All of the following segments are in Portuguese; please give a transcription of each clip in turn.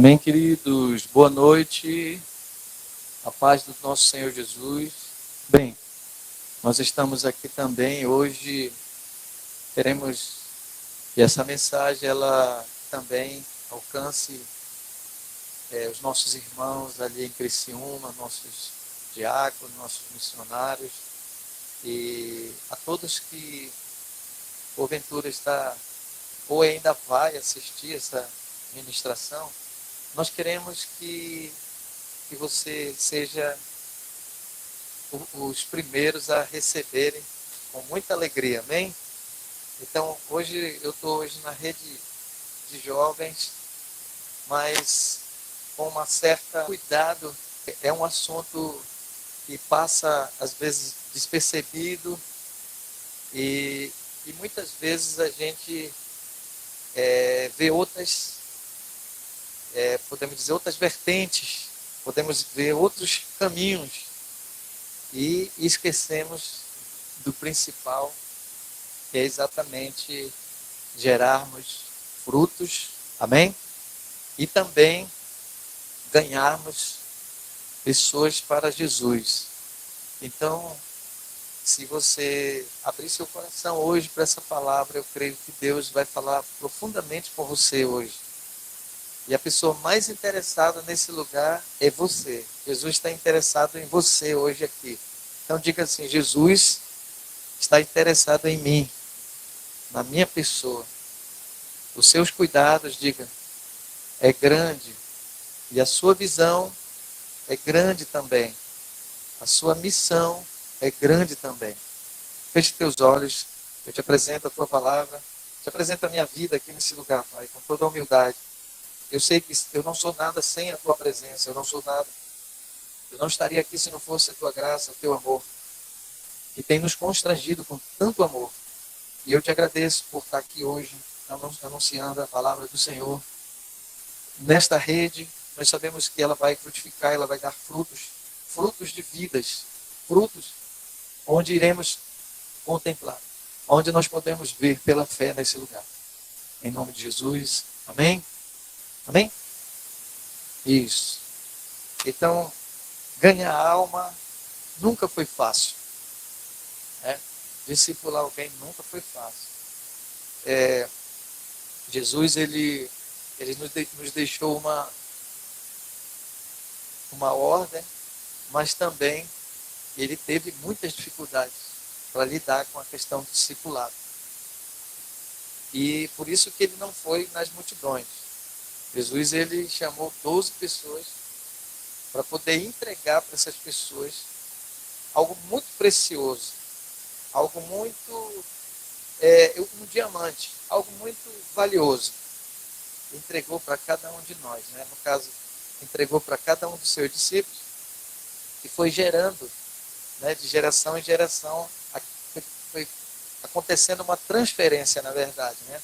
Amém, queridos? Boa noite. A paz do nosso Senhor Jesus. Bem, nós estamos aqui também hoje. Queremos que essa mensagem ela também alcance os nossos irmãos ali em Criciúma, nossos diáconos, nossos missionários e a todos que porventura está ou ainda vai assistir essa ministração. Nós queremos que você seja os primeiros a receberem com muita alegria, amém? Então, hoje eu estou na rede de jovens, mas com uma certa cuidado. É um assunto que passa, às vezes, despercebido e muitas vezes a gente vê outras podemos dizer, outras vertentes, podemos ver outros caminhos e esquecemos do principal, que é exatamente gerarmos frutos, amém? E também ganharmos pessoas para Jesus. Então, se você abrir seu coração hoje para essa palavra, eu creio que Deus vai falar profundamente com você hoje. E a pessoa mais interessada nesse lugar é você. Jesus está interessado em você hoje aqui. Então diga assim: Jesus está interessado em mim, na minha pessoa. Os seus cuidados, diga, é grande. E a sua visão é grande também. A sua missão é grande também. Feche teus olhos. Eu te apresento a tua palavra. Te apresento a minha vida aqui nesse lugar, Pai, com toda a humildade. Eu sei que eu não sou nada sem a tua presença, eu não sou nada. Eu não estaria aqui se não fosse a tua graça, o teu amor, que tem nos constrangido com tanto amor. E eu te agradeço por estar aqui hoje, anunciando a palavra do Senhor. Nesta rede, nós sabemos que ela vai frutificar, ela vai dar frutos, frutos de vidas, frutos onde iremos contemplar, onde nós podemos ver pela fé nesse lugar. Em nome de Jesus, amém? Amém? Isso. Então, ganhar alma nunca foi fácil. Discipular alguém nunca foi fácil. Jesus, ele nos deixou uma ordem, mas também ele teve muitas dificuldades para lidar com a questão do discipulado. E por isso que ele não foi nas multidões. Jesus, ele chamou 12 pessoas para poder entregar para essas pessoas algo muito precioso, algo muito, um diamante, algo muito valioso. Entregou para cada um de nós, né? No caso, entregou para cada um dos seus discípulos e foi gerando, né, de geração em geração, foi acontecendo uma transferência, na verdade, né?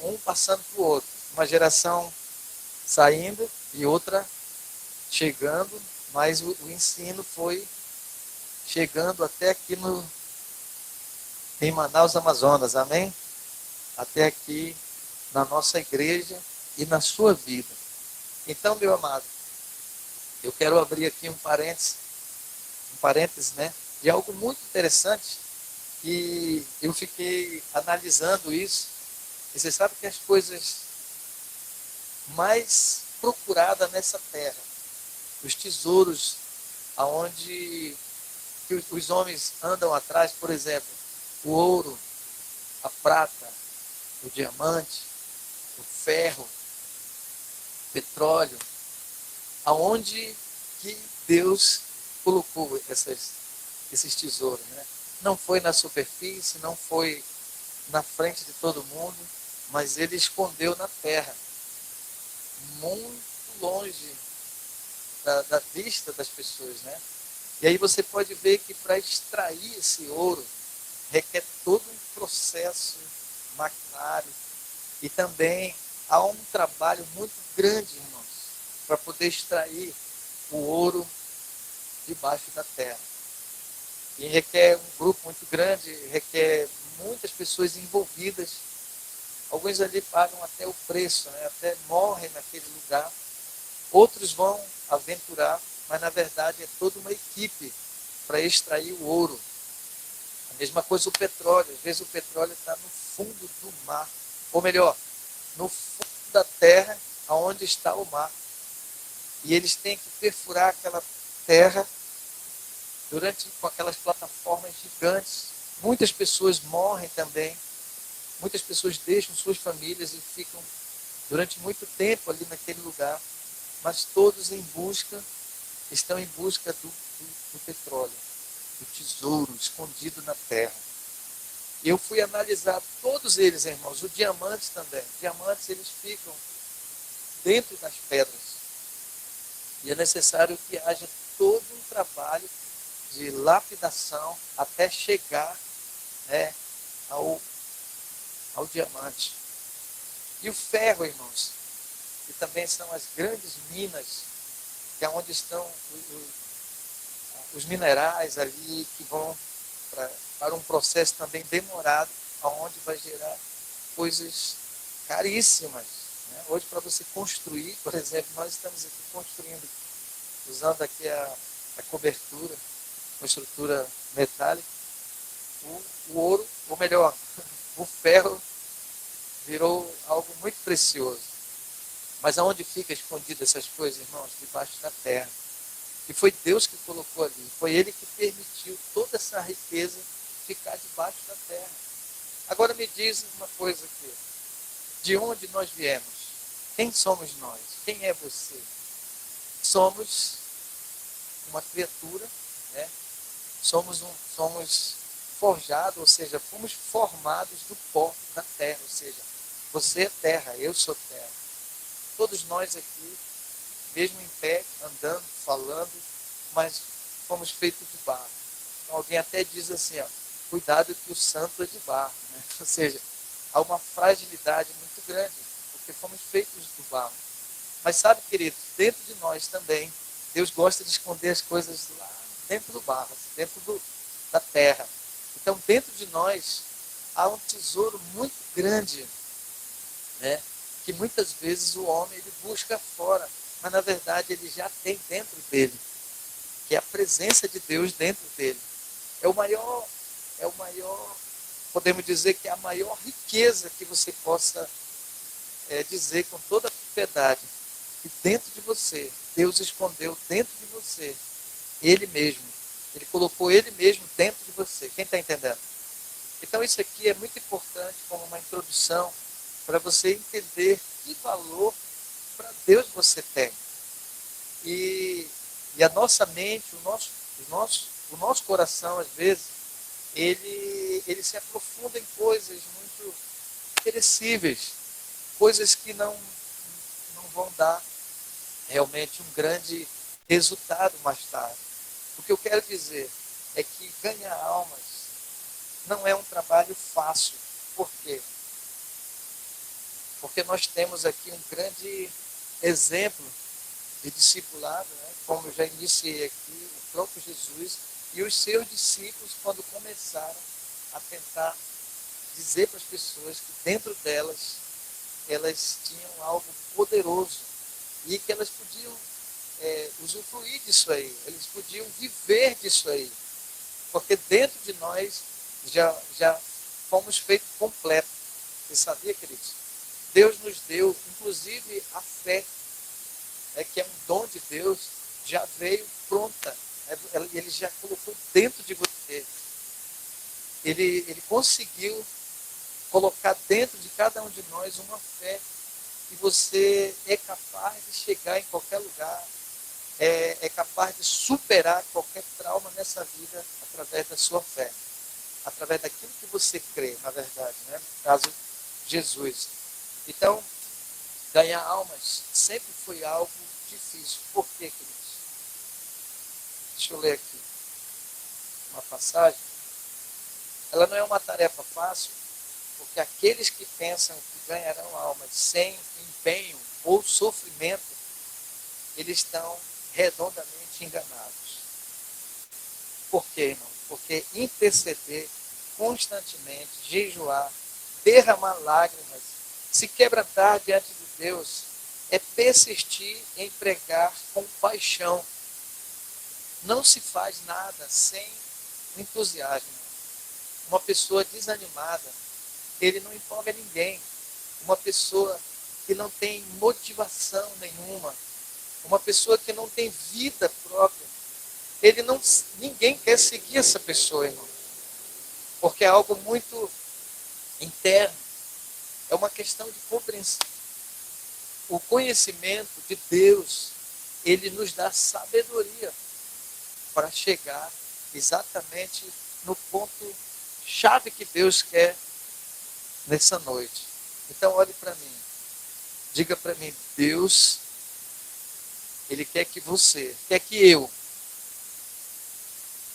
Um passando para o outro. Uma geração saindo e outra chegando, mas o ensino foi chegando até aqui em Manaus, Amazonas, amém? Até aqui na nossa igreja e na sua vida. Então, meu amado, eu quero abrir aqui um parênteses, né, de algo muito interessante, e eu fiquei analisando isso, e você sabe que as coisas mais procuradas nessa terra, os tesouros aonde os homens andam atrás, por exemplo, o ouro, a prata, o diamante, o ferro, o petróleo, aonde que Deus colocou esses tesouros, né? Não foi na superfície, não foi na frente de todo mundo, mas ele escondeu na terra, muito longe da vista das pessoas, né? E aí você pode ver que para extrair esse ouro requer todo um processo maquinário e também há um trabalho muito grande, irmãos, para poder extrair o ouro debaixo da terra. E requer um grupo muito grande, requer muitas pessoas envolvidas. Alguns ali pagam até o preço, né? Até morrem naquele lugar. Outros vão aventurar, mas na verdade é toda uma equipe para extrair o ouro. A mesma coisa o petróleo. Às vezes o petróleo está no fundo do mar. Ou melhor, no fundo da terra, aonde está o mar. E eles têm que perfurar aquela terra com aquelas plataformas gigantes. Muitas pessoas morrem também. Muitas pessoas deixam suas famílias e ficam durante muito tempo ali naquele lugar. Mas todos estão em busca do petróleo, do tesouro escondido na terra. Eu fui analisar todos eles, irmãos, os diamantes também. Diamantes, eles ficam dentro das pedras. E é necessário que haja todo um trabalho de lapidação até chegar, né, ao diamante. E o ferro, irmãos, que também são as grandes minas, que é onde estão os minerais ali que vão para um processo também demorado, onde vai gerar coisas caríssimas. Né? Hoje, para você construir, por exemplo, nós estamos aqui construindo, usando aqui a cobertura, uma estrutura metálica, o ouro, ou melhor, o ferro virou algo muito precioso. Mas aonde fica escondido essas coisas, irmãos? Debaixo da terra. E foi Deus que colocou ali. Foi Ele que permitiu toda essa riqueza ficar debaixo da terra. Agora me diz uma coisa aqui. De onde nós viemos? Quem somos nós? Quem é você? Somos uma criatura, né? Somos forjados, ou seja, fomos formados do pó da terra. Ou seja, você é terra, eu sou terra. Todos nós aqui, mesmo em pé, andando, falando, mas fomos feitos de barro. Então, alguém até diz assim, ó, cuidado que o santo é de barro. Né? Ou seja, há uma fragilidade muito grande, porque fomos feitos do barro. Mas sabe, queridos, dentro de nós também, Deus gosta de esconder as coisas lá dentro do barro, dentro da terra. Então, dentro de nós, há um tesouro muito grande, né? Que muitas vezes o homem ele busca fora, mas na verdade ele já tem dentro dele, que é a presença de Deus dentro dele. É o maior, podemos dizer que é a maior riqueza que você possa dizer com toda a propriedade, que dentro de você, Deus escondeu dentro de você, Ele mesmo. Ele colocou Ele mesmo dentro de você. Quem está entendendo? Então isso aqui é muito importante como uma introdução para você entender que valor para Deus você tem. E a nossa mente, o nosso coração, às vezes, ele se aprofunda em coisas muito perecíveis, coisas que não vão dar realmente um grande resultado mais tarde. O que eu quero dizer é que ganhar almas não é um trabalho fácil. Por quê? Porque nós temos aqui um grande exemplo de discipulado, né? Como eu já iniciei aqui, o próprio Jesus e os seus discípulos, quando começaram a tentar dizer para as pessoas que dentro delas, elas tinham algo poderoso e que elas podiam usufruir disso aí, eles podiam viver disso aí, porque dentro de nós já fomos feitos completos. Você sabia, queridos? Deus nos deu, inclusive, a fé, que é um dom de Deus, já veio pronta. Ele já colocou dentro de você. Ele conseguiu colocar dentro de cada um de nós uma fé que você é capaz de chegar em qualquer lugar, é capaz de superar qualquer trauma nessa vida através da sua fé, através daquilo que você crê, na verdade, né? No caso, Jesus. Então, ganhar almas sempre foi algo difícil. Por quê, queridos? Deixa eu ler aqui uma passagem. Ela não é uma tarefa fácil, porque aqueles que pensam que ganharão almas sem empenho ou sofrimento, eles estão redondamente enganados. Por quê, irmão? Porque interceder constantemente, jejuar, derramar lágrimas, Se quebrantar diante de Deus é persistir em pregar com paixão. Não se faz nada sem entusiasmo. Uma pessoa desanimada, ele não empolga ninguém. Uma pessoa que não tem motivação nenhuma, uma pessoa que não tem vida própria, ninguém quer seguir essa pessoa, irmão. Porque é algo muito interno. É uma questão de compreensão. O conhecimento de Deus, ele nos dá sabedoria para chegar exatamente no ponto chave que Deus quer nessa noite. Então olhe para mim. Diga para mim, Deus, Ele quer que você, quer que eu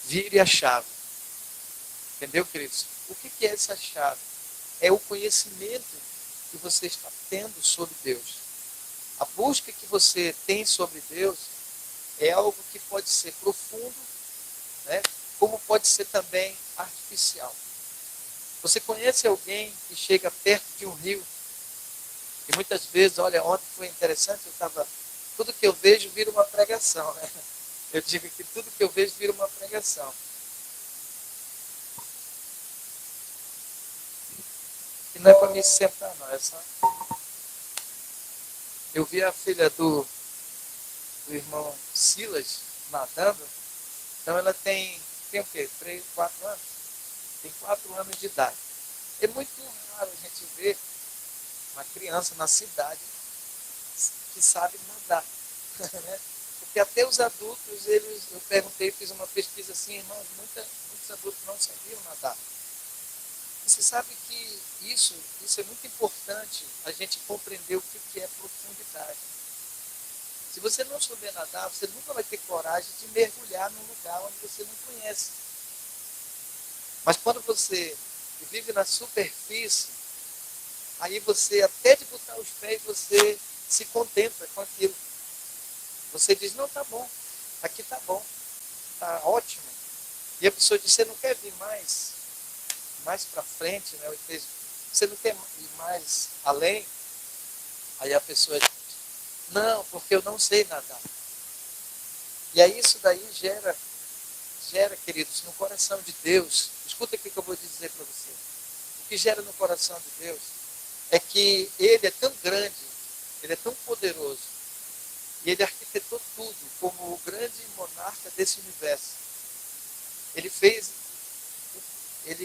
vire a chave. Entendeu, queridos? O que é essa chave? É o conhecimento que você está tendo sobre Deus. A busca que você tem sobre Deus é algo que pode ser profundo, né? Como pode ser também artificial. Você conhece alguém que chega perto de um rio e muitas vezes, olha, ontem foi interessante, tudo que eu vejo vira uma pregação, né? Eu digo que tudo que eu vejo vira uma pregação. E não é para me sentar, não, é só... Eu vi a filha do irmão Silas nadando, então ela tem o quê? 3, 4 anos? Tem 4 anos de idade. É muito raro a gente ver uma criança na cidade que sabe nadar. Né? Porque até os adultos, eu perguntei, fiz uma pesquisa assim, irmãos, muitos adultos não sabiam nadar. Você sabe que isso é muito importante, a gente compreender o que é profundidade. Se você não souber nadar, você nunca vai ter coragem de mergulhar num lugar onde você não conhece. Mas quando você vive na superfície, aí você, até de botar os pés, você se contenta com aquilo. Você diz, não, tá bom, aqui tá bom, tá ótimo. E a pessoa diz, você não quer vir mais para frente, né? Você não quer ir mais além? Aí a pessoa diz, não, porque eu não sei nadar. E aí isso daí gera, queridos, no coração de Deus. Escuta o que eu vou dizer para você. O que gera no coração de Deus é que Ele é tão grande, Ele é tão poderoso, e Ele arquitetou tudo como o grande monarca desse universo. Ele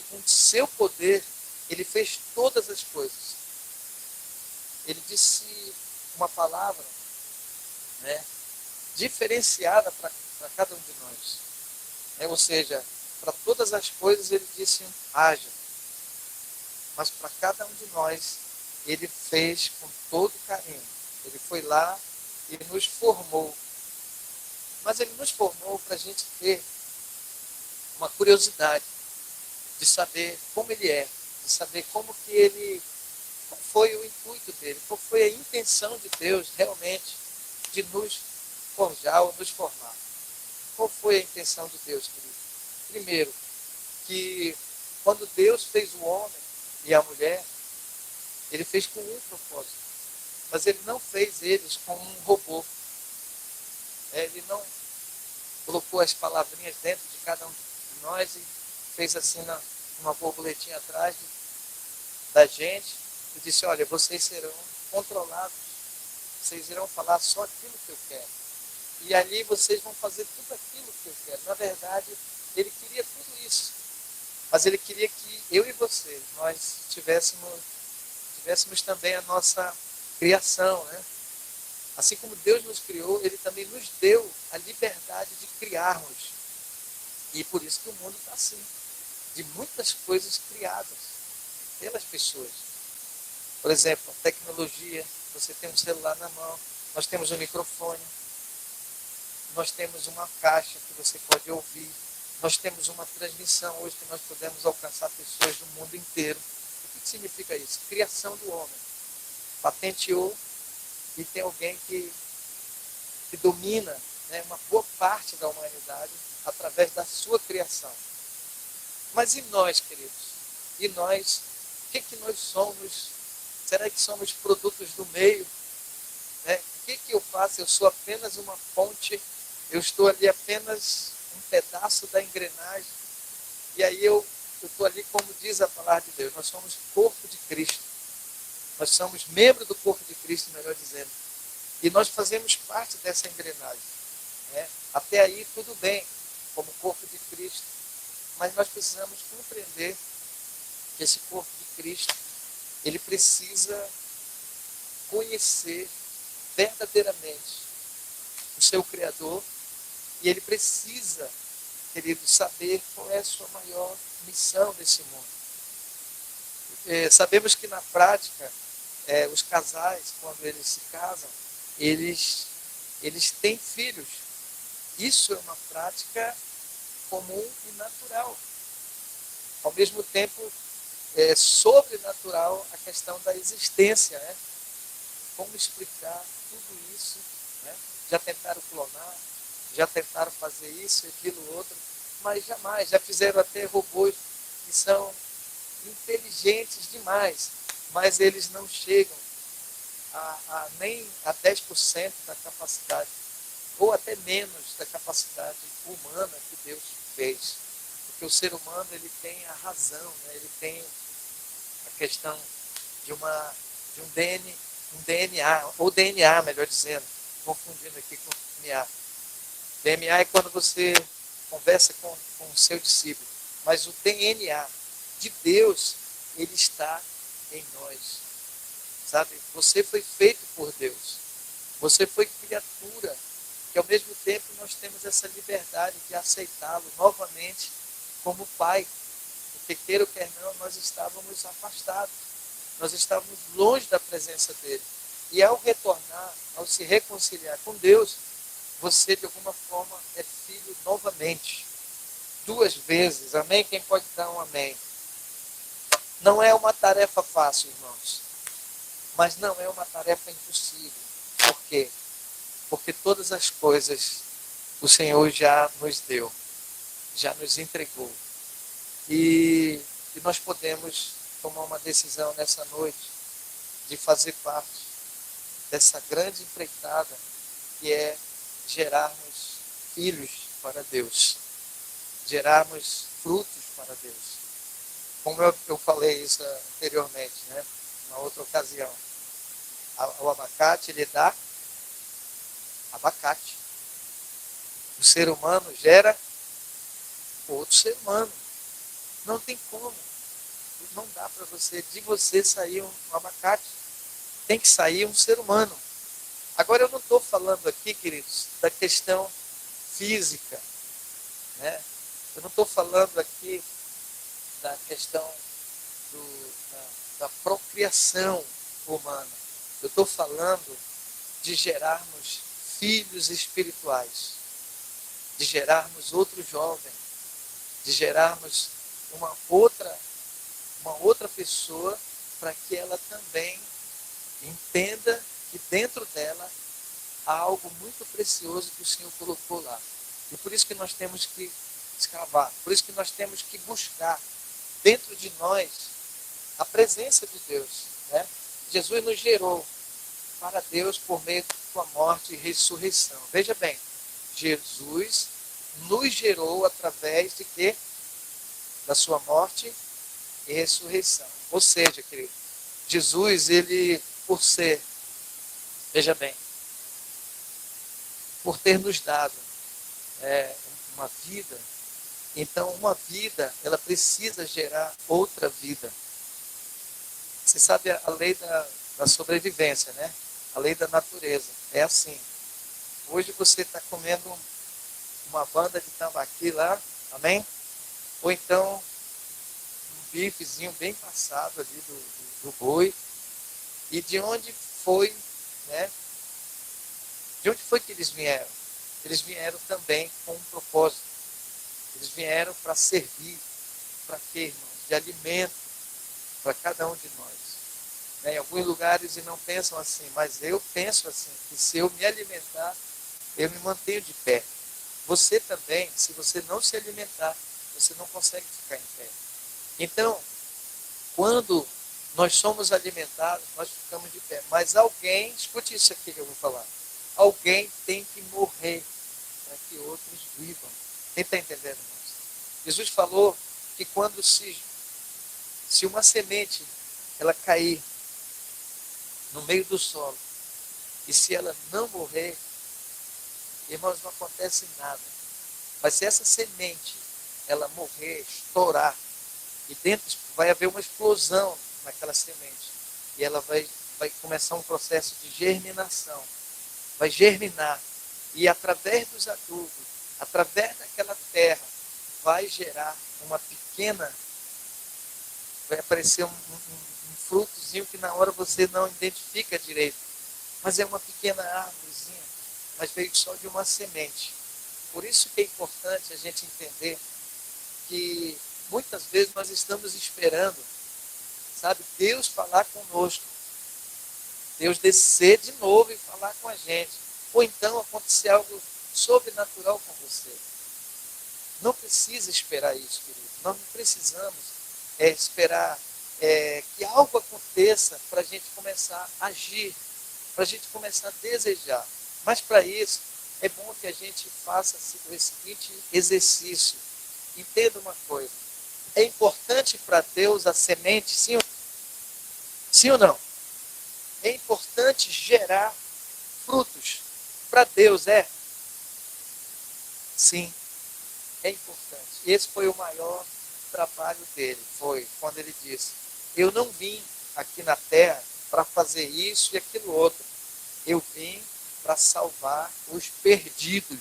com seu poder, Ele fez todas as coisas. Ele disse uma palavra, né, diferenciada para cada um de nós. Ou seja, para todas as coisas Ele disse, haja. Mas para cada um de nós, Ele fez com todo carinho. Ele foi lá e nos formou. Mas Ele nos formou para a gente ter uma curiosidade de saber como Ele é, de saber qual foi o intuito dele, qual foi a intenção de Deus realmente de nos forjar ou nos formar. Qual foi a intenção de Deus, querido? Primeiro, que quando Deus fez o homem e a mulher, Ele fez com um propósito. Mas Ele não fez eles como um robô. Ele não colocou as palavrinhas dentro de cada um de nós e fez assim uma borboletinha atrás da gente e disse, olha, vocês serão controlados. Vocês irão falar só aquilo que eu quero. E ali vocês vão fazer tudo aquilo que eu quero. Na verdade, Ele queria tudo isso. Mas Ele queria que eu e você, nós tivéssemos também a nossa criação, né? Assim como Deus nos criou, Ele também nos deu a liberdade de criarmos. E por isso que o mundo está assim, de muitas coisas criadas pelas pessoas. Por exemplo, a tecnologia, você tem um celular na mão, nós temos um microfone, nós temos uma caixa que você pode ouvir, nós temos uma transmissão hoje que nós podemos alcançar pessoas do mundo inteiro. O que significa isso? Criação do homem. Patenteou e tem alguém que domina, né, uma boa parte da humanidade através da sua criação. Mas e nós, queridos? E nós, o que nós somos Será que somos produtos do meio? Né? O que eu faço? Eu sou apenas uma ponte, eu estou ali apenas um pedaço da engrenagem, e aí eu estou ali, como diz a palavra de Deus, nós somos corpo de Cristo, nós somos membro do corpo de Cristo, melhor dizendo, e nós fazemos parte dessa engrenagem. Né? Até aí tudo bem, como corpo de Cristo, mas nós precisamos compreender que esse corpo de Cristo, ele precisa conhecer verdadeiramente o seu Criador, e ele precisa, querido, saber qual é a sua maior missão nesse mundo. Sabemos que na prática, os casais, quando eles se casam, eles têm filhos. Isso é uma prática comum e natural. Ao mesmo tempo, é sobrenatural a questão da existência. Né? Como explicar tudo isso? Né? Já tentaram clonar, já tentaram fazer isso, aquilo, outro, mas jamais. Já fizeram até robôs que são inteligentes demais, mas eles não chegam nem a 10% da capacidade, ou até menos da capacidade humana que Deus fez. Porque o ser humano, ele tem a razão, né? Ele tem a questão de um DNA, ou DNA, melhor dizendo, confundindo aqui com DNA. DNA é quando você conversa com o seu discípulo, mas o DNA de Deus, ele está em nós. Sabe? Você foi feito por Deus. Você foi criatura, que ao mesmo tempo nós temos essa liberdade de aceitá-lo novamente como Pai. Porque queira ou quer não, nós estávamos afastados. Nós estávamos longe da presença dele. E ao retornar, ao se reconciliar com Deus, você de alguma forma é filho novamente. 2 vezes. Amém? Quem pode dar um amém? Não é uma tarefa fácil, irmãos. Mas não é uma tarefa impossível. Por quê? Porque todas as coisas o Senhor já nos deu. Já nos entregou. E nós podemos tomar uma decisão nessa noite de fazer parte dessa grande empreitada que é gerarmos filhos para Deus, gerarmos frutos para Deus. Como eu falei isso anteriormente, né? Na outra ocasião, o abacate, ele dá abacate. O ser humano gera outro ser humano. Não tem como. Não dá para de você sair um abacate. Tem que sair um ser humano. Agora eu não estou falando aqui, queridos, da questão física. Né? Eu não estou falando aqui da questão da procriação humana. Eu estou falando de gerarmos filhos espirituais, de gerarmos outro jovem, de gerarmos uma outra pessoa para que ela também entenda que dentro dela há algo muito precioso que o Senhor colocou lá. E por isso que nós temos que escavar, por isso que nós temos que buscar dentro de nós a presença de Deus. Né? Jesus nos gerou para Deus por meio de sua morte e ressurreição. Veja bem, Jesus nos gerou através de quê? Da sua morte e ressurreição. Ou seja, querido, Jesus, ele, por ser, veja bem, por ter nos dado uma vida, então uma vida, ela precisa gerar outra vida. Você sabe a lei da sobrevivência, né? A lei da natureza. É assim. Hoje você está comendo uma banda de tambaqui lá, amém? Ou então um bifezinho bem passado ali do boi. E de onde foi, né? De onde foi que eles vieram? Eles vieram também com um propósito. Eles vieram para servir. Para quê, irmãos? De alimento para cada um de nós. Em alguns lugares não pensam assim, mas eu penso assim, que se eu me alimentar, eu me mantenho de pé. Você também, se você não se alimentar, você não consegue ficar em pé. Então, quando nós somos alimentados, nós ficamos de pé. Mas alguém, escute isso aqui que eu vou falar, alguém tem que morrer para que outros vivam. Quem está entendendo, irmãos? Jesus falou que quando se uma semente ela cair no meio do solo, e se ela não morrer, irmãos, não acontece nada. Mas se essa semente ela morrer, estourar, e dentro vai haver uma explosão naquela semente, e ela vai começar um processo de germinação, vai germinar, e através dos adubos, através daquela terra, vai gerar uma pequena, vai aparecer um frutozinho que na hora você não identifica direito, mas é uma pequena árvorezinha, mas veio só de uma semente. Por isso que é importante a gente entender que muitas vezes nós estamos esperando, sabe, Deus falar conosco, Deus descer de novo e falar com a gente, ou então acontecer algo sobrenatural com você. Não precisa esperar isso, querido. Nós não precisamos esperar que algo aconteça para a gente começar a agir, para a gente começar a desejar. Mas para isso, é bom que a gente faça o seguinte exercício. Entenda uma coisa. É importante para Deus a semente, sim ou não? É importante gerar frutos. Para Deus é? Sim, é importante. Esse foi o maior trabalho dele. Foi quando ele disse, eu não vim aqui na terra para fazer isso e aquilo outro. Eu vim para salvar os perdidos.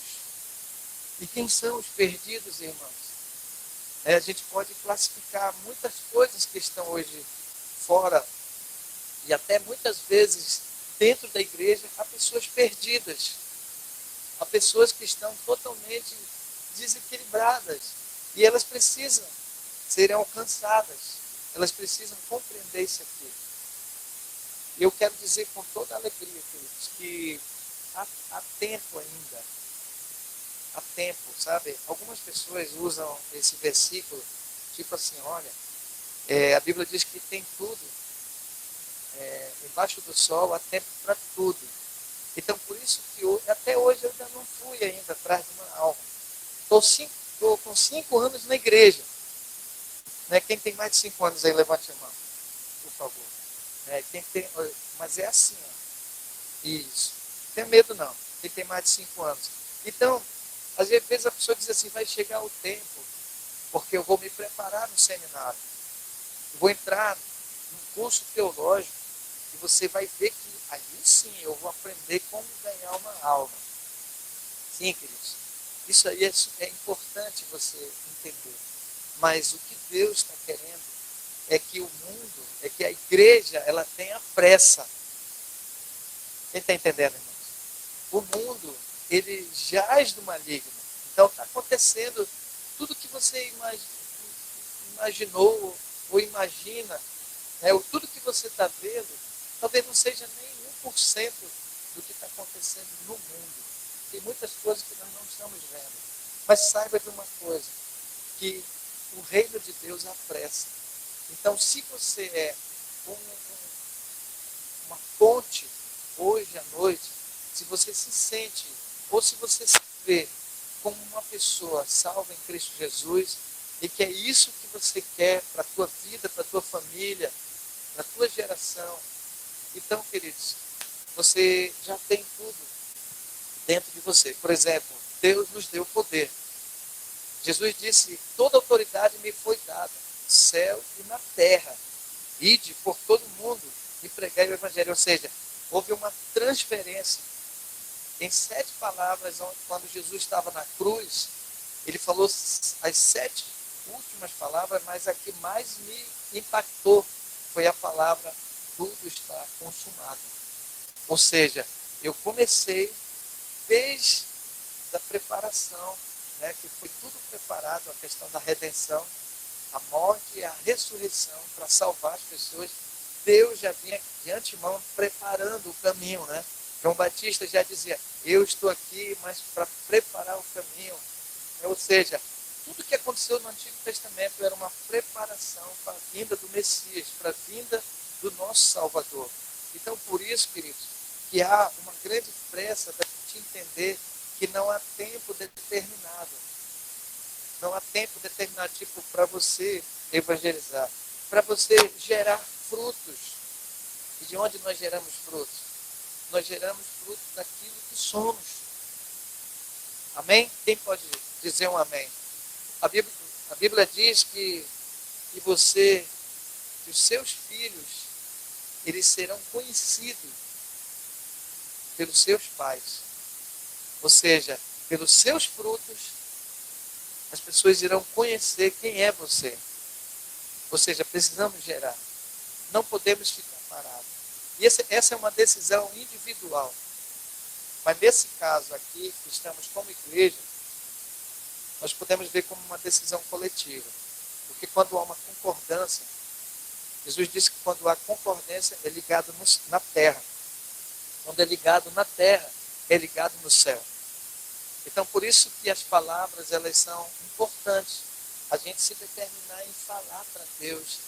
E quem são os perdidos, irmãos? A gente pode classificar muitas coisas que estão hoje fora e até muitas vezes dentro da igreja há pessoas perdidas, há pessoas que estão totalmente desequilibradas e elas precisam serem alcançadas, elas precisam compreender isso aqui. E eu quero dizer com toda alegria, queridos, que há tempo ainda, há tempo, sabe? Algumas pessoas usam esse versículo, tipo assim, olha, a Bíblia diz que tem tudo, embaixo do sol há tempo para tudo. Então, por isso que até hoje eu ainda não fui ainda atrás de uma alma. Estou com 5 anos na igreja. Né? Quem tem mais de 5 anos aí, levante a mão, por favor. Mas é assim, ó. Isso. Não tem medo não, quem tem mais de 5 anos. Então, às vezes a pessoa diz assim, vai chegar o tempo, porque eu vou me preparar no seminário. Eu vou entrar num curso teológico e você vai ver que aí sim eu vou aprender como ganhar uma alma. Sim, queridos. Isso aí é importante você entender. Mas o que Deus está querendo é que o mundo, é que a igreja, ela tenha pressa. Quem está entendendo, irmãos? O mundo, ele jaz do maligno. Então está acontecendo tudo que você imaginou ou imagina, ou tudo que você está vendo, talvez não seja nem 1% do que está acontecendo no mundo. Tem muitas coisas que nós não estamos vendo. Mas saiba de uma coisa, que o reino de Deus apressa. Então, se você é uma ponte hoje à noite, se você se sente, ou se você se vê como uma pessoa salva em Cristo Jesus, e que é isso que você quer para a tua vida, para a tua família, para a tua geração, então, queridos, você já tem tudo dentro de você. Por exemplo, Deus nos deu poder. Jesus disse, toda autoridade me foi dada, no céu e na terra. Ide por todo mundo e pregai o evangelho. Ou seja, houve uma transferência. Em 7 palavras, quando Jesus estava na cruz, ele falou as 7 últimas palavras, mas a que mais me impactou foi a palavra, tudo está consumado. Ou seja, eu comecei desde a preparação, que foi tudo preparado, a questão da redenção, a morte e a ressurreição para salvar as pessoas. Deus já vinha de antemão preparando o caminho, né? João Batista já dizia, eu estou aqui, mas para preparar o caminho. Ou seja, tudo que aconteceu no Antigo Testamento era uma preparação para a vinda do Messias, para a vinda do nosso Salvador. Então, por isso, queridos, que há uma grande pressa da gente entender que não há tempo determinado. Não há tempo determinado, tipo, para você evangelizar, para você gerar frutos. E de onde nós geramos frutos? Nós geramos frutos daquilo que somos. Amém? Quem pode dizer um amém? A Bíblia diz que você, que os seus filhos, eles serão conhecidos pelos seus pais. Ou seja, pelos seus frutos, as pessoas irão conhecer quem é você. Ou seja, precisamos gerar. Não podemos ficar parados. E essa é uma decisão individual. Mas nesse caso aqui, que estamos como igreja, nós podemos ver como uma decisão coletiva. Porque quando há uma concordância, Jesus disse que quando há concordância é ligado na terra. Quando é ligado na terra, é ligado no céu. Então, por isso que as palavras, elas são importantes. A gente se determinar em falar para Deus.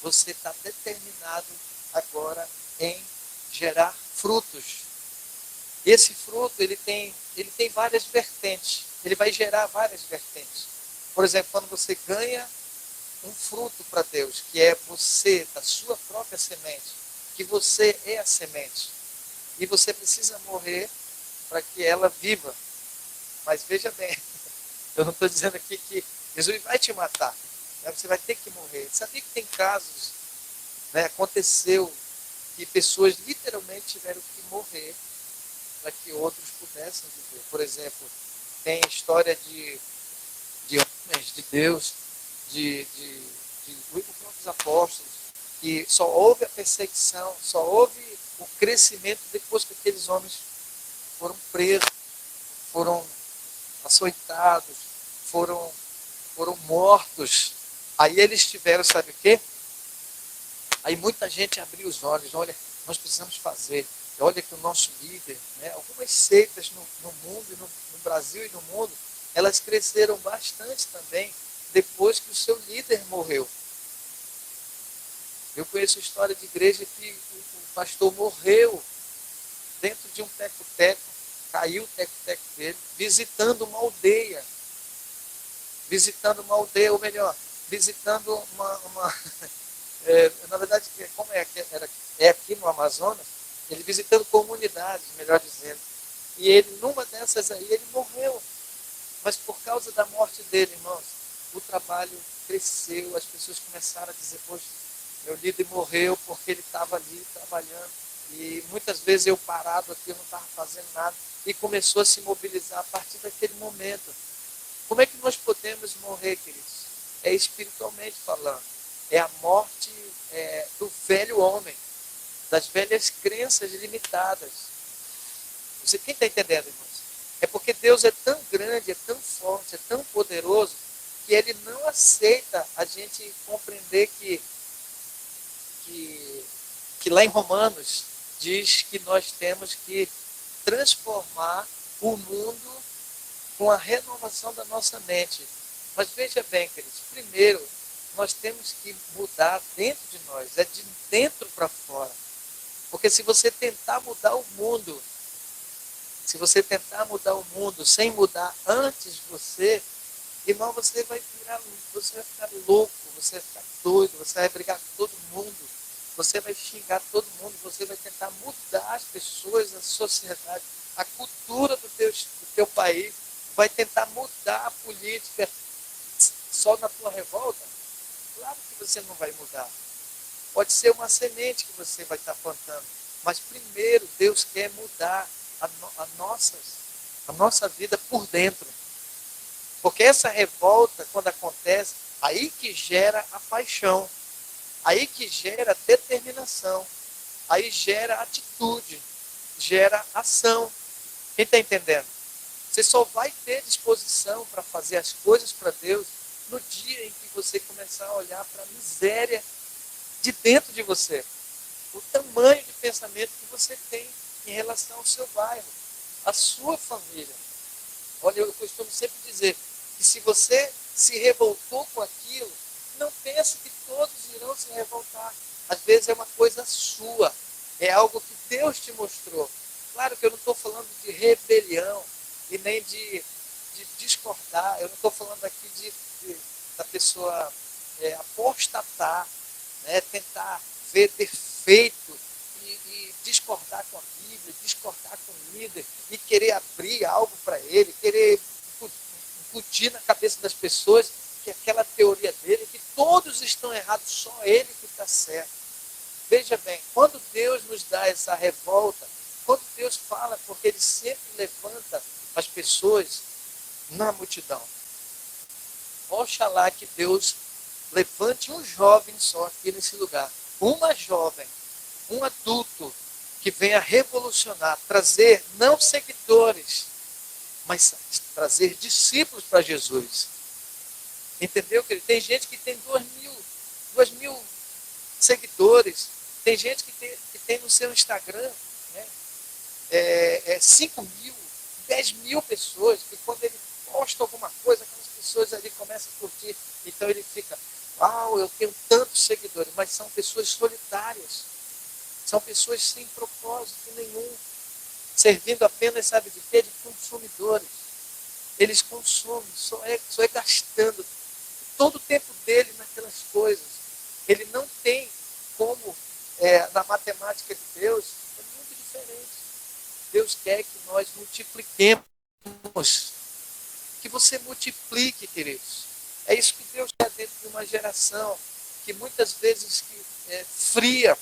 Você está determinado agora em gerar frutos. Esse fruto, ele tem várias vertentes. Ele vai gerar várias vertentes. Por exemplo, quando você ganha um fruto para Deus, que é você, da sua própria semente, que você é a semente. E você precisa morrer para que ela viva. Mas veja bem, eu não estou dizendo aqui que Jesus vai te matar. Né? Você vai ter que morrer. Sabia que tem casos, né, aconteceu, que pessoas literalmente tiveram que morrer para que outros pudessem viver. Por exemplo, tem história de homens de Deus, de próprios apóstolos, que só houve a perseguição, só houve o crescimento depois que aqueles homens foram presos, foram açoitados, foram mortos. Aí eles tiveram, sabe o quê? Aí muita gente abriu os olhos, olha, nós precisamos fazer. Olha que o nosso líder, né, algumas seitas no mundo, no Brasil e no mundo, elas cresceram bastante também depois que o seu líder morreu. Eu conheço história de igreja que o pastor morreu dentro de um teco-teco, caiu o teco-teco dele, visitando uma aldeia, ou melhor, visitando na verdade, como é aqui no Amazonas, ele visitando comunidades, melhor dizendo. E ele, numa dessas aí, ele morreu. Mas por causa da morte dele, irmãos, o trabalho cresceu, as pessoas começaram a dizer, poxa, meu líder morreu porque ele estava ali trabalhando. E muitas vezes eu parado aqui, eu não estava fazendo nada. E começou a se mobilizar a partir daquele momento. Como é que nós podemos morrer, queridos? É espiritualmente falando. É a morte do velho homem, das velhas crenças limitadas. Quem está entendendo, irmãos? É porque Deus é tão grande, é tão forte, é tão poderoso, que Ele não aceita a gente compreender que lá em Romanos diz que nós temos que transformar o mundo com a renovação da nossa mente. Mas veja bem, queridos, primeiro nós temos que mudar dentro de nós, é de dentro para fora. Porque se você tentar mudar o mundo, sem mudar antes de você, irmão, você vai ficar louco, você vai ficar doido, você vai brigar com todo mundo, você vai xingar todo mundo, você vai tentar mudar as pessoas, a sociedade, a cultura do teu país, vai tentar mudar a política só na tua revolta. Claro que você não vai mudar. Pode ser uma semente que você vai estar plantando, mas primeiro Deus quer mudar a nossa vida por dentro. Porque essa revolta, quando acontece, aí que gera a paixão, aí que gera determinação, aí gera atitude, gera ação. Quem está entendendo? Você só vai ter disposição para fazer as coisas para Deus no dia em que você começar a olhar para a miséria de dentro de você. O tamanho de pensamento que você tem em relação ao seu bairro, à sua família. Olha, eu costumo sempre dizer que se você se revoltou com aquilo, não pense que todos irão se revoltar. Às vezes é uma coisa sua, é algo que Deus te mostrou. Claro que eu não estou falando de rebelião e nem de discordar. Eu não estou falando aqui da pessoa apostatar, né, tentar ver defeito e discordar com a Bíblia, discordar com o líder e querer abrir algo para ele, querer incutir na cabeça das pessoas que aquela teoria dele, que todos estão errados, só ele que está certo. Veja bem, quando Deus nos dá essa revolta, quando Deus fala, porque Ele sempre levanta as pessoas na multidão. Oxalá que Deus levante um jovem só aqui nesse lugar. Uma jovem, um adulto que venha revolucionar, trazer não seguidores, mas trazer discípulos para Jesus. Entendeu? Tem gente que tem 2 mil seguidores. Tem gente que tem no seu Instagram, né, 5 mil, 10 mil pessoas, que quando ele posta alguma coisa, aquelas pessoas ali começam a curtir. Então ele fica, uau, eu tenho tantos seguidores, mas são pessoas solitárias. São pessoas sem propósito nenhum, servindo apenas, sabe de quê? De consumidores. Eles consomem, só é gastando todo o tempo dele naquelas coisas. Ele não tem como, na matemática de Deus, é muito diferente. Deus quer que nós multipliquemos. Que você multiplique, queridos. É isso que Deus quer dentro de uma geração que muitas vezes é fria.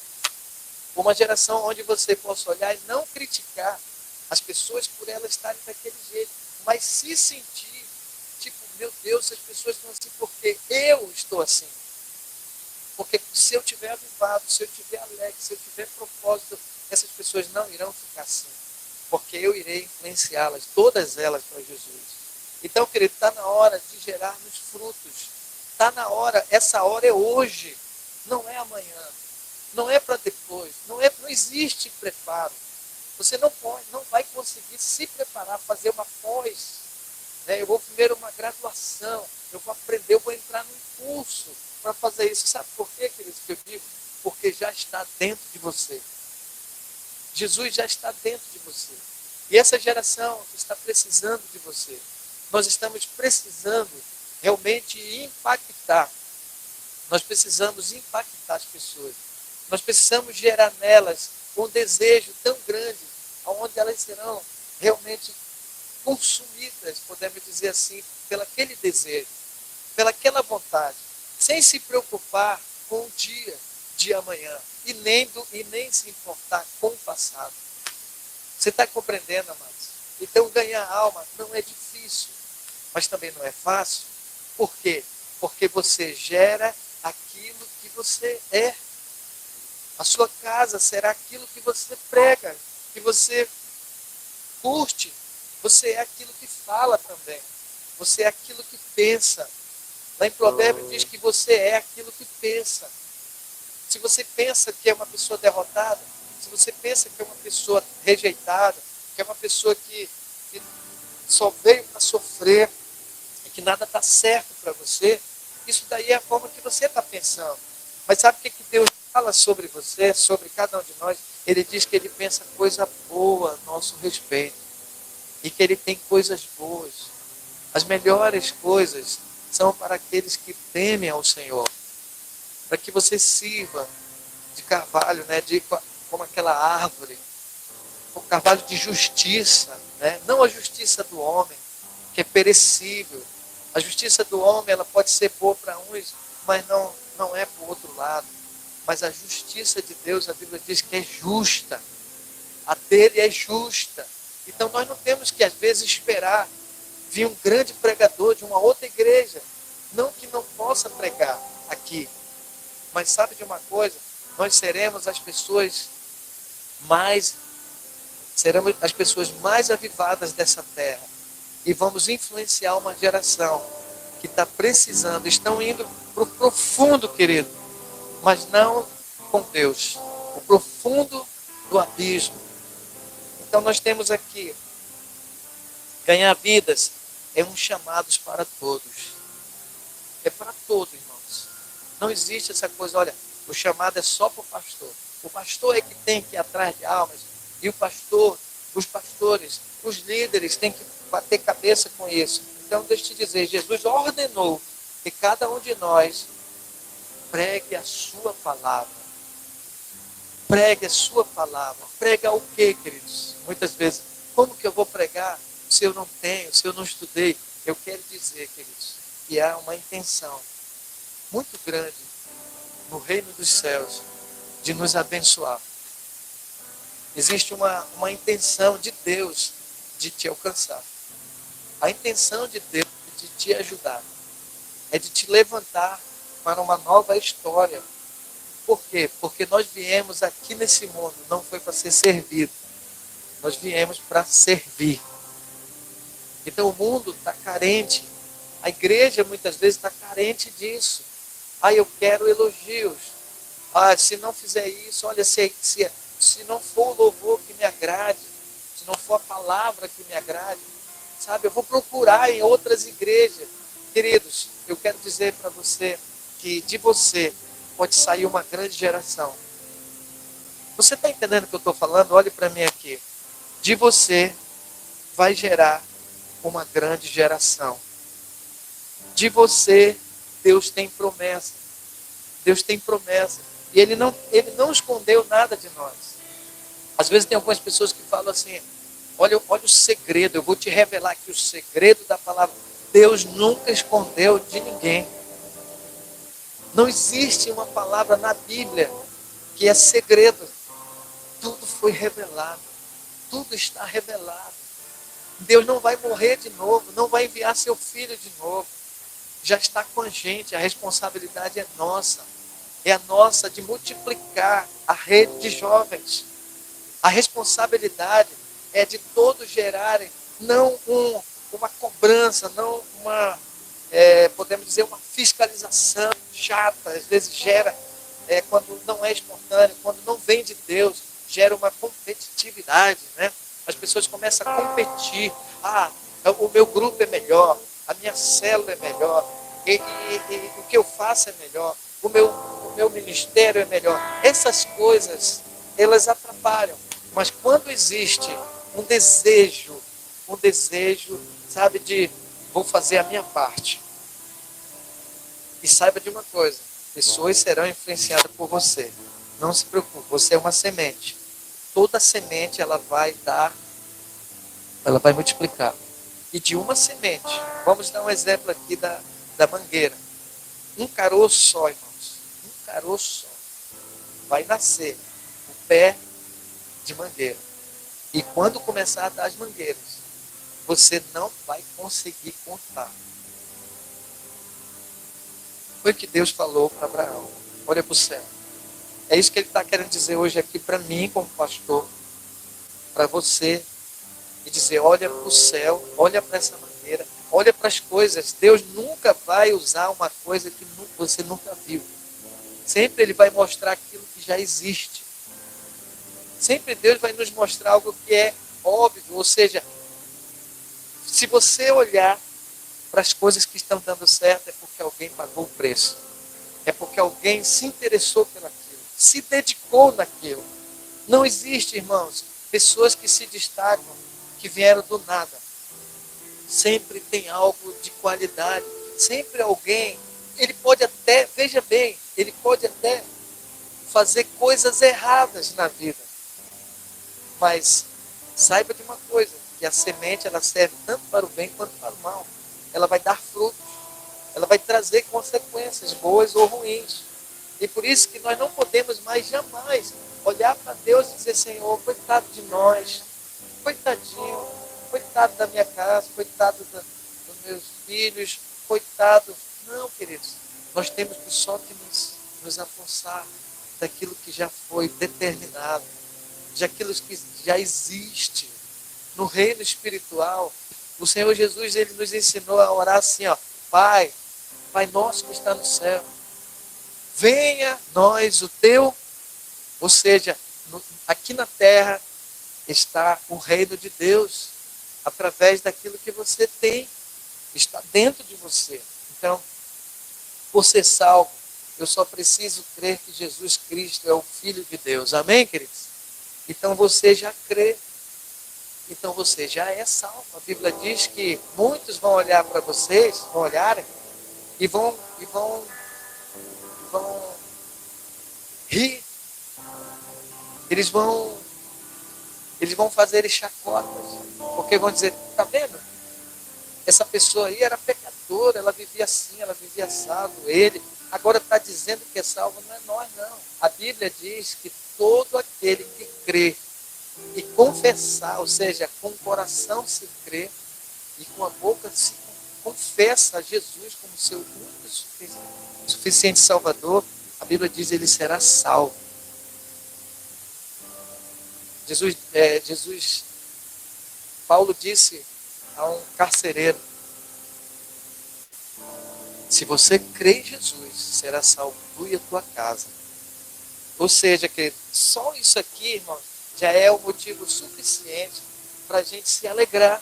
Uma geração onde você possa olhar e não criticar as pessoas por elas estarem daquele jeito, mas se sentir, tipo, meu Deus, as pessoas estão assim porque eu estou assim. Porque se eu tiver avivado, se eu tiver alegre, se eu tiver propósito, essas pessoas não irão ficar assim. Porque eu irei influenciá-las, todas elas, para Jesus. Então, querido, está na hora de gerarmos frutos. Está na hora, essa hora é hoje, não é amanhã. Não é para depois, não existe preparo. Você não vai conseguir se preparar, fazer uma pós. Né? Eu vou primeiro uma graduação, eu vou aprender, eu vou entrar num curso para fazer isso. Sabe por quê, queridos, que eu digo? Porque já está dentro de você. Jesus já está dentro de você. E essa geração está precisando de você. Nós estamos precisando realmente impactar. Nós precisamos impactar as pessoas. Nós precisamos gerar nelas um desejo tão grande, onde elas serão realmente consumidas, podemos dizer assim, pelo aquele desejo, pelaquela vontade, sem se preocupar com o dia de amanhã e nem se importar com o passado. Você está compreendendo, amados? Então ganhar alma não é difícil, mas também não é fácil. Por quê? Porque você gera aquilo que você é. A sua casa será aquilo que você prega, que você curte. Você é aquilo que fala também. Você é aquilo que pensa. Lá em Provérbios diz que você é aquilo que pensa. Se você pensa que é uma pessoa derrotada, se você pensa que é uma pessoa rejeitada, que é uma pessoa que só veio para sofrer e que nada está certo para você, isso daí é a forma que você está pensando. Mas sabe o que Deus fala sobre você, sobre cada um de nós? Ele diz que Ele pensa coisa boa a nosso respeito. E que Ele tem coisas boas. As melhores coisas são para aqueles que temem ao Senhor. Para que você sirva de carvalho, né, como aquela árvore. Um carvalho de justiça. Né? Não a justiça do homem, que é perecível. A justiça do homem ela pode ser boa para uns, mas não é para o outro lado. Mas a justiça de Deus, a Bíblia diz que é justa. A dele é justa. Então nós não temos que, às vezes, esperar vir um grande pregador de uma outra igreja. Não que não possa pregar aqui. Mas sabe de uma coisa? Nós seremos as pessoas mais avivadas dessa terra. E vamos influenciar uma geração que está precisando, estão indo para o profundo, querido, mas não com Deus. O profundo do abismo. Então nós temos aqui, ganhar vidas é um chamado para todos. É para todos, irmãos. Não existe essa coisa, olha, O chamado é só para o pastor. O pastor é que tem que ir atrás de almas. E o pastor, os pastores, os líderes têm que bater cabeça com isso. Então, deixa eu te dizer, Jesus ordenou que cada um de nós pregue a sua palavra. Pregue a sua palavra. Prega o quê, queridos? Muitas vezes, como que eu vou pregar se eu não tenho, se eu não estudei? Eu quero dizer, queridos, que há uma intenção muito grande no reino dos céus de nos abençoar. Existe uma intenção de Deus de te alcançar. A intenção de Deus é de te ajudar. É de te levantar para uma nova história. Por quê? Porque nós viemos aqui nesse mundo, não foi para ser servido. Nós viemos para servir. Então o mundo está carente. A igreja muitas vezes está carente disso. Eu quero elogios. Se não fizer isso, olha, se não for o louvor que me agrade, se não for a palavra que me agrade, sabe, eu vou procurar em outras igrejas. Queridos, eu quero dizer para você que de você pode sair uma grande geração. Você está entendendo o que eu estou falando? Olhe para mim aqui. De você vai gerar uma grande geração. De você, Deus tem promessa. Deus tem promessa. E Ele não escondeu nada de nós. Às vezes tem algumas pessoas que falam assim, olha o segredo, eu vou te revelar aqui o segredo da palavra. Deus nunca escondeu de ninguém. Não existe uma palavra na Bíblia que é segredo. Tudo foi revelado. Tudo está revelado. Deus não vai morrer de novo, não vai enviar seu filho de novo. Já está com a gente, a responsabilidade é nossa. É a nossa de multiplicar a rede de jovens. A responsabilidade é de todos gerarem, não uma cobrança, não podemos dizer, uma fiscalização chata. Às vezes gera, quando não é espontâneo, quando não vem de Deus, gera uma competitividade, né? As pessoas começam a competir. O meu grupo é melhor, a minha célula é melhor, e o que eu faço é melhor, o meu ministério é melhor. Essas coisas, elas atrapalham. Mas quando existe um desejo, sabe, de vou fazer a minha parte. E saiba de uma coisa, pessoas serão influenciadas por você. Não se preocupe, você é uma semente. Toda semente ela vai multiplicar. E de uma semente, vamos dar um exemplo aqui da mangueira. Um caroço só, irmãos. Um caroço só. Vai nascer o pé de mangueira. E quando começar a dar as mangueiras, você não vai conseguir contar. Foi o que Deus falou para Abraão. Olha para o céu. É isso que Ele está querendo dizer hoje aqui para mim, como pastor, para você, e dizer, olha para o céu, olha para essa mangueira, olha para as coisas. Deus nunca vai usar uma coisa que você nunca viu. Sempre Ele vai mostrar aquilo que já existe. Sempre Deus vai nos mostrar algo que é óbvio. Ou seja, se você olhar para as coisas que estão dando certo, é porque alguém pagou o preço. É porque alguém se interessou pelaquilo, se dedicou naquilo. Não existe, irmãos, pessoas que se destacam, que vieram do nada. Sempre tem algo de qualidade. Sempre alguém, ele pode até, veja bem, ele pode até fazer coisas erradas na vida. Mas saiba de uma coisa, que a semente ela serve tanto para o bem quanto para o mal. Ela vai dar frutos. Ela vai trazer consequências boas ou ruins. E por isso que nós não podemos mais jamais olhar para Deus e dizer, Senhor, coitado de nós, coitadinho, coitado da minha casa, coitado dos meus filhos, coitado. Não, queridos, nós temos que só que nos apossar daquilo que já foi determinado, daquilo que já existe no reino espiritual. O Senhor Jesus, Ele nos ensinou a orar assim, Pai nosso que está no céu, venha a nós o teu, ou seja, aqui na terra está o reino de Deus, através daquilo que você tem, está dentro de você. Então, por ser salvo, Eu só preciso crer que Jesus Cristo é o Filho de Deus. Amém, queridos? Então você já crê. Então você já é salvo. A Bíblia diz que muitos vão olhar para vocês, vão olharem e vão rir. Eles vão fazer chacotas. Porque vão dizer, tá vendo? Essa pessoa aí era pecadora, ela vivia assim, ela vivia assado. Ele agora está dizendo que é salvo, não é nós não. A Bíblia diz que todo aquele que crê e confessar, ou seja, com o coração se crê e com a boca se confessa a Jesus como seu único e suficiente Salvador, a Bíblia diz que ele será salvo. Paulo disse a um carcereiro, se você crê em Jesus, será salvo tu e a tua casa. Ou seja, que só isso aqui, irmãos, já é o motivo suficiente para a gente se alegrar.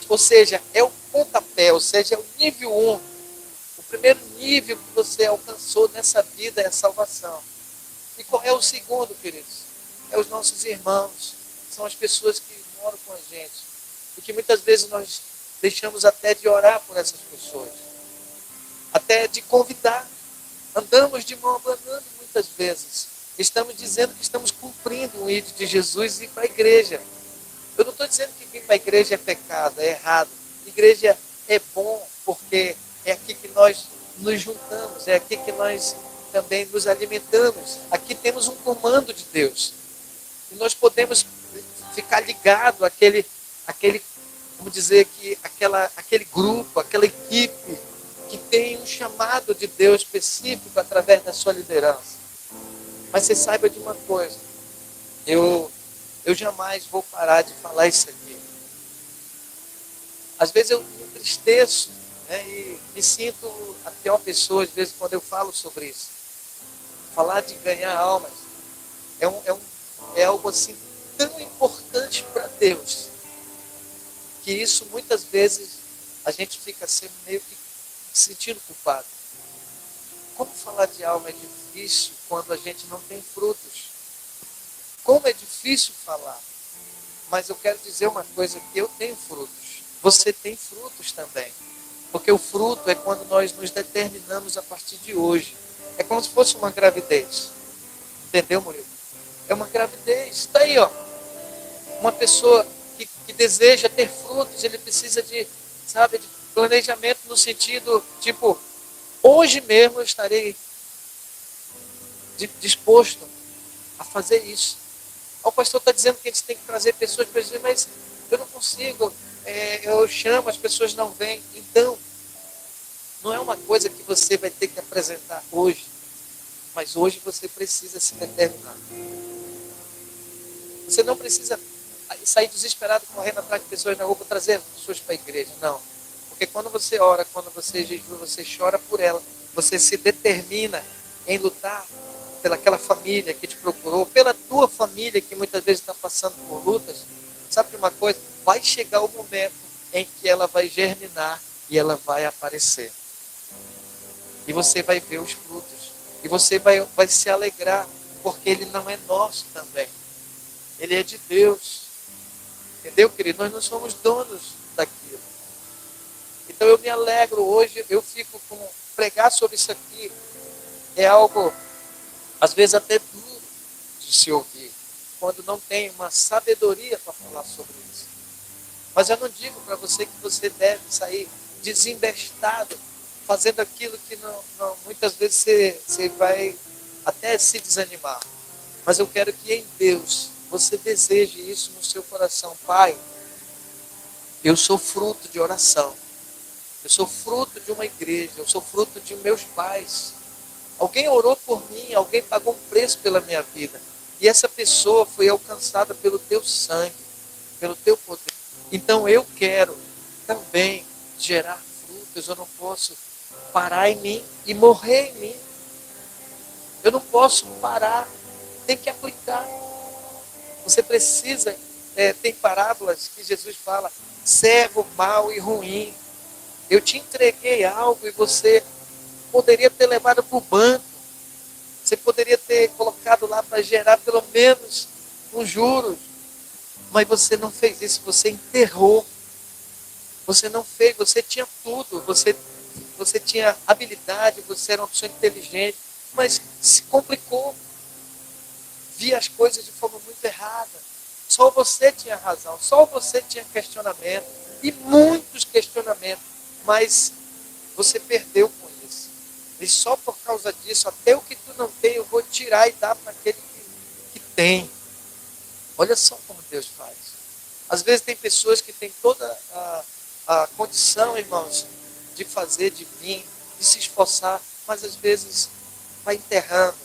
Ou seja, é o pontapé, ou seja, é o nível 1. O primeiro nível que você alcançou nessa vida é a salvação. E qual é o segundo, queridos? É os nossos irmãos. São as pessoas que moram com a gente. E que muitas vezes nós deixamos até de orar por essas pessoas. Até de convidar. Andamos de mão abanando muitas vezes. Estamos dizendo que estamos cumprindo o ídolo de Jesus e ir para a igreja. Eu não estou dizendo que vir para a igreja é pecado, é errado. Igreja é bom porque é aqui que nós nos juntamos, é aqui que nós também nos alimentamos. Aqui temos um comando de Deus. E nós podemos ficar ligado àquele vamos dizer que aquele grupo, aquela equipe que tem um chamado de Deus específico através da sua liderança. Mas você saiba de uma coisa, eu jamais vou parar de falar isso aqui. Às vezes eu me entristeço, né, e me sinto a pior pessoa, às vezes, quando eu falo sobre isso. Falar de ganhar almas é algo assim tão importante para Deus, que isso muitas vezes a gente fica assim, meio que se sentindo culpado. Como falar de alma é difícil quando a gente não tem frutos? Como é difícil falar? Mas eu quero dizer uma coisa, que eu tenho frutos. Você tem frutos também. Porque o fruto é quando nós nos determinamos a partir de hoje. É como se fosse uma gravidez. Entendeu, Murilo? É uma gravidez. Está aí, ó. Uma pessoa que deseja ter frutos, ele precisa de planejamento no sentido, tipo, hoje mesmo eu estarei disposto a fazer isso. O pastor está dizendo que a gente tem que trazer pessoas para dizer, mas eu não consigo, eu chamo, as pessoas não vêm. Então, não é uma coisa que você vai ter que apresentar hoje, mas hoje você precisa se determinar. Você não precisa sair desesperado correndo atrás de pessoas na rua para trazer pessoas para a igreja, não. Porque quando você ora, quando você jejua, você chora por ela, você se determina em lutar pelaquela família que te procurou, pela tua família que muitas vezes está passando por lutas. Sabe de uma coisa? Vai chegar o momento em que ela vai germinar e ela vai aparecer. E você vai ver os frutos. E você vai se alegrar, porque ele não é nosso também. Ele é de Deus. Entendeu, querido? Nós não somos donos daquilo. Então eu me alegro hoje, eu fico com... Pregar sobre isso aqui é algo, às vezes até duro de se ouvir, quando não tem uma sabedoria para falar sobre isso. Mas eu não digo para você que você deve sair desembestado, fazendo aquilo que muitas vezes você vai até se desanimar. Mas eu quero que em Deus você deseje isso no seu coração. Pai, eu sou fruto de oração. Eu sou fruto de uma igreja. Eu sou fruto de meus pais. Alguém orou por mim, alguém pagou um preço pela minha vida. E essa pessoa foi alcançada pelo teu sangue, pelo teu poder. Então eu quero também gerar frutos. Eu não posso parar em mim e morrer em mim. Eu não posso parar, tem que aplicar. Você precisa, tem parábolas que Jesus fala, servo mau e ruim. Eu te entreguei algo e você poderia ter levado para o banco. Você poderia ter colocado lá para gerar pelo menos uns juros. Mas você não fez isso, você enterrou. Você não fez, você tinha tudo. Você tinha habilidade, você era uma pessoa inteligente. Mas se complicou. Via as coisas de forma muito errada. Só você tinha razão, só você tinha questionamento. E muitos questionamentos. Mas você perdeu com isso. E só por causa disso, até o que tu não tem, eu vou tirar e dar para aquele que tem. Olha só como Deus faz. Às vezes tem pessoas que têm toda a condição, irmãos, de fazer, de vir, de se esforçar, mas às vezes vai enterrando,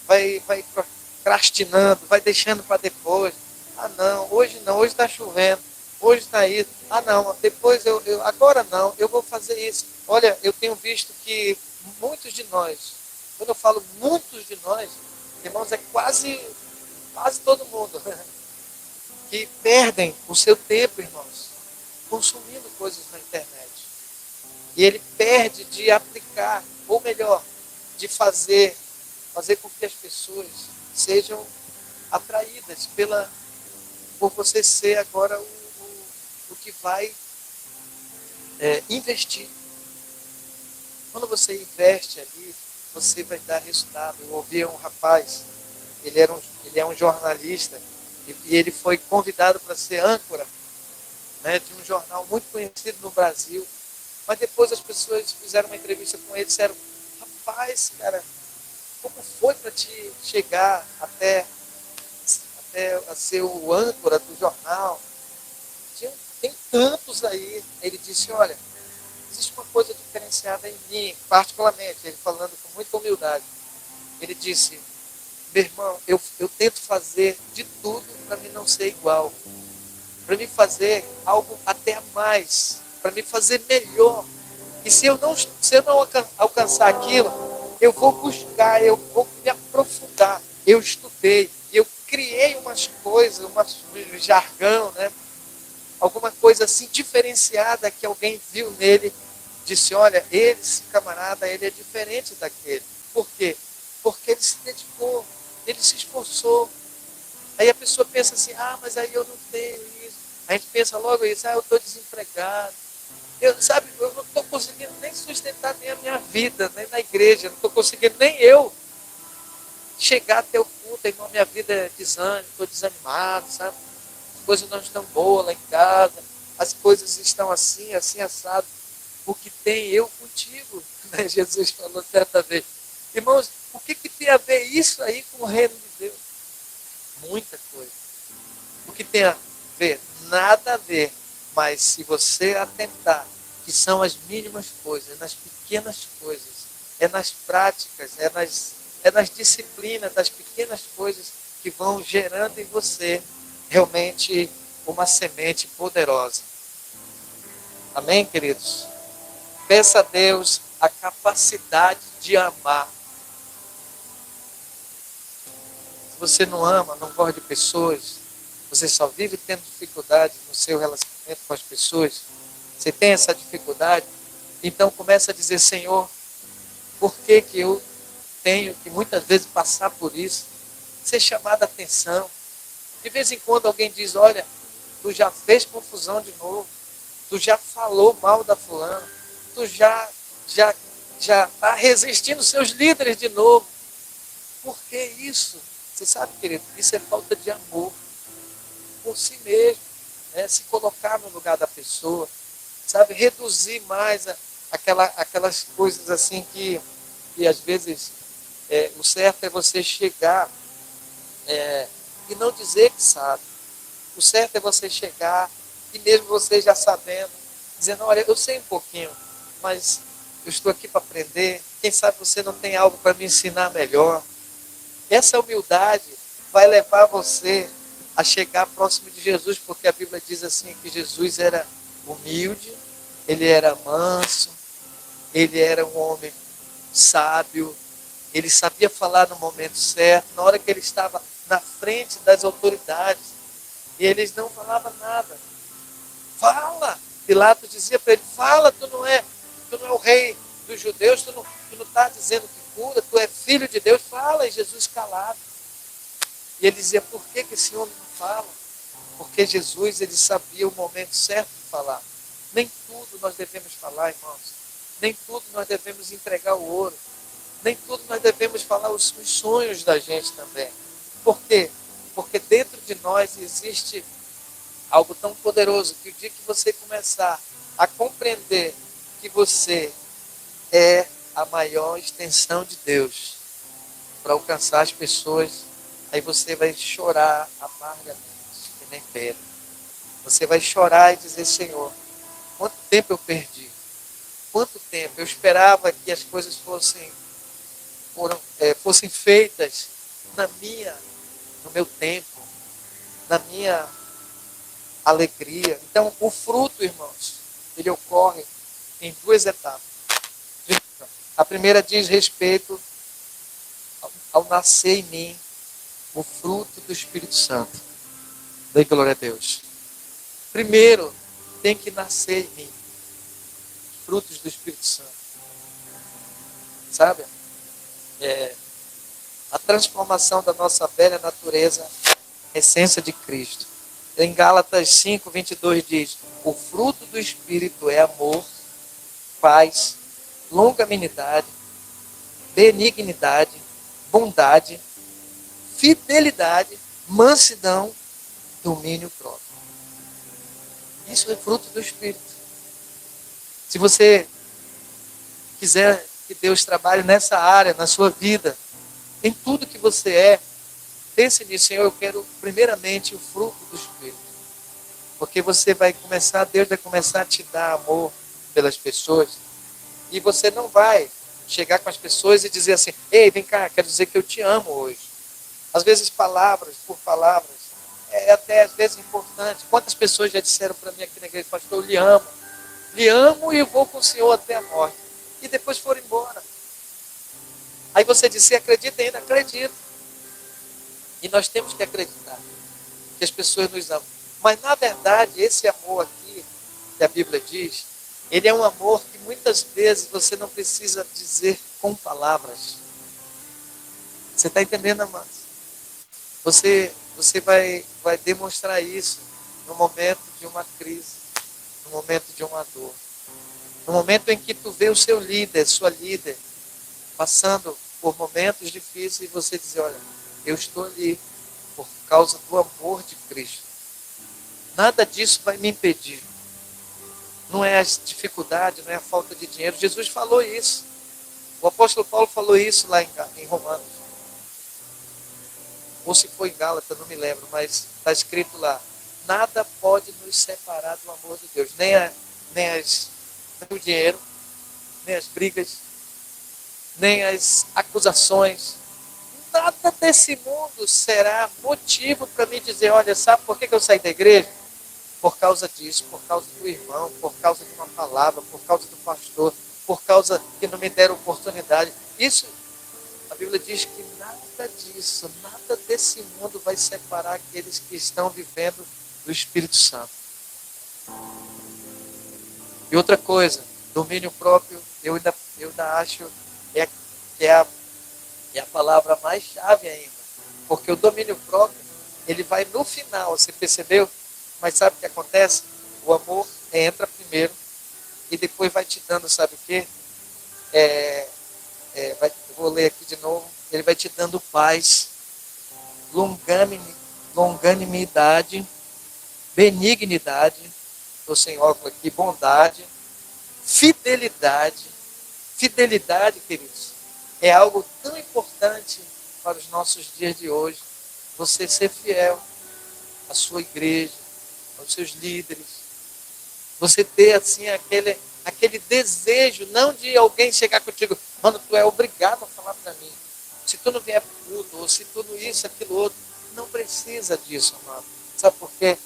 vai procrastinando, vai deixando para depois. Ah não, hoje está chovendo, hoje está isso. Ah não, depois agora não, eu vou fazer isso. Olha, eu tenho visto que muitos de nós, quando eu falo muitos de nós, irmãos, é quase todo mundo, que perdem o seu tempo, irmãos, consumindo coisas na internet. E ele perde de aplicar, ou melhor, de fazer com que as pessoas sejam atraídas por você ser agora o que vai investir. Quando você investe ali, você vai dar resultado. Eu ouvi um rapaz, ele é um jornalista, e ele foi convidado para ser âncora, né, de um jornal muito conhecido no Brasil. Mas depois as pessoas fizeram uma entrevista com ele e disseram: rapaz, cara, como foi para te chegar até a ser o âncora do jornal? Tem tantos aí. Ele disse: olha, existe uma coisa diferenciada em mim, particularmente, ele falando com muita humildade. Ele disse: meu irmão, eu tento fazer de tudo para mim não ser igual, para me fazer algo até a mais, para me fazer melhor. E se eu não alcançar aquilo, eu vou buscar, eu vou me aprofundar. Eu estudei, eu criei umas coisas, um jargão, né? Alguma coisa assim diferenciada que alguém viu nele, disse: olha, esse camarada, ele é diferente daquele. Por quê? Porque ele se dedicou, ele se esforçou. Aí a pessoa pensa assim: ah, mas aí eu não tenho isso. A gente pensa logo isso: ah, eu estou desempregado. Eu não estou conseguindo nem sustentar nem a minha vida, nem na igreja. Não estou conseguindo nem eu chegar até o culto. Irmão, minha vida é desânimo, estou desanimado, sabe? As coisas não estão boas lá em casa. As coisas estão assim, assim, assado. O que tem eu contigo, né? Jesus falou certa vez. Irmãos, o que tem a ver isso aí com o reino de Deus? Muita coisa. O que tem a ver? Nada a ver. Mas se você atentar, que são as mínimas coisas, nas pequenas coisas, é nas práticas, é nas disciplinas, das pequenas coisas que vão gerando em você realmente uma semente poderosa. Amém, queridos? Peça a Deus a capacidade de amar. Se você não ama, não gosta de pessoas, você só vive tendo dificuldade no seu relacionamento com as pessoas, você tem essa dificuldade, então começa a dizer: Senhor, por que eu tenho que muitas vezes passar por isso? Ser chamado a atenção. De vez em quando alguém diz: olha, tu já fez confusão de novo, tu já falou mal da fulana, tu já está resistindo seus líderes de novo. Por que isso? Você sabe, querido, isso é falta de amor por si mesmo, né? Se colocar no lugar da pessoa, sabe, reduzir mais aquelas coisas assim que às vezes o certo é você chegar e não dizer que sabe. O certo é você chegar e mesmo você já sabendo, dizendo: olha, eu sei um pouquinho, mas eu estou aqui para aprender. Quem sabe você não tem algo para me ensinar melhor. Essa humildade vai levar você a chegar próximo de Jesus, porque a Bíblia diz assim que Jesus era humilde, ele era manso, ele era um homem sábio, ele sabia falar no momento certo, na hora que ele estava na frente das autoridades, e eles não falavam nada. Fala! Pilatos dizia para ele: fala, tu não é o rei dos judeus, tu não está dizendo que cura, tu é filho de Deus, fala, e Jesus calado. E ele dizia, por que esse homem não fala? Porque Jesus, ele sabia o momento certo de falar. Nem tudo nós devemos falar, irmãos. Nem tudo nós devemos entregar o ouro. Nem tudo nós devemos falar os sonhos da gente também. Por quê? Porque dentro de nós existe algo tão poderoso que o dia que você começar a compreender que você é a maior extensão de Deus para alcançar as pessoas, aí você vai chorar amargamente, que nem Pedro. Você vai chorar e dizer, Senhor, quanto tempo eu perdi? Quanto tempo? Eu esperava que as coisas fossem feitas no meu tempo, na minha alegria. Então, o fruto, irmãos, ele ocorre em duas etapas. A primeira diz respeito ao nascer em mim o fruto do Espírito Santo. Dê glória a Deus. Primeiro, tem que nascer em mim os frutos do Espírito Santo. Sabe? A transformação da nossa velha natureza, essência de Cristo. Em Gálatas 5, 22 diz, o fruto do Espírito é amor, paz, longanimidade, benignidade, bondade, fidelidade, mansidão, domínio próprio. Isso é fruto do Espírito. Se você quiser que Deus trabalhe nessa área, na sua vida, em tudo que você é, pense nisso, Senhor, eu quero primeiramente o fruto do Espírito. Porque Deus vai começar a te dar amor pelas pessoas. E você não vai chegar com as pessoas e dizer assim, ei, vem cá, quero dizer que eu te amo hoje. Às vezes palavras por palavras, é até às vezes importante. Quantas pessoas já disseram para mim aqui na igreja, pastor, eu lhe amo e vou com o Senhor até a morte. E depois foram embora. Aí você disse, acredita ainda? Acredito. E nós temos que acreditar que as pessoas nos amam. Mas na verdade, esse amor aqui, que a Bíblia diz, ele é um amor que muitas vezes você não precisa dizer com palavras. Você está entendendo, amados? Você vai demonstrar isso no momento de uma crise, no momento de uma dor. No momento em que tu vê o seu líder, sua líder, passando por momentos difíceis e você dizer, olha, eu estou ali por causa do amor de Cristo. Nada disso vai me impedir. Não é a dificuldade, não é a falta de dinheiro. Jesus falou isso. O apóstolo Paulo falou isso lá em Romanos. Ou se foi em Gálatas, não me lembro, mas está escrito lá. Nada pode nos separar do amor de Deus. Nem o dinheiro, nem as brigas, nem as acusações. Nada desse mundo será motivo para me dizer, olha, sabe por que eu saí da igreja? Por causa disso, por causa do irmão, por causa de uma palavra, por causa do pastor, por causa que não me deram oportunidade. Isso, a Bíblia diz que nada disso, nada desse mundo vai separar aqueles que estão vivendo do Espírito Santo. E outra coisa, domínio próprio, eu ainda acho que é a palavra mais chave ainda. Porque o domínio próprio, ele vai no final, você percebeu? Mas sabe o que acontece? O amor entra primeiro e depois vai te dando, sabe o quê? Vou ler aqui de novo. Ele vai te dando paz, longanimidade, benignidade, estou sem óculos aqui, bondade, fidelidade. Fidelidade, queridos, é algo tão importante para os nossos dias de hoje. Você ser fiel à sua igreja, aos seus líderes. Você ter assim aquele desejo, não de alguém chegar contigo, mano, tu é obrigado a falar para mim. Se tu não vier para o culto, ou se tudo isso, aquilo outro, não precisa disso, amado. Sabe por quê?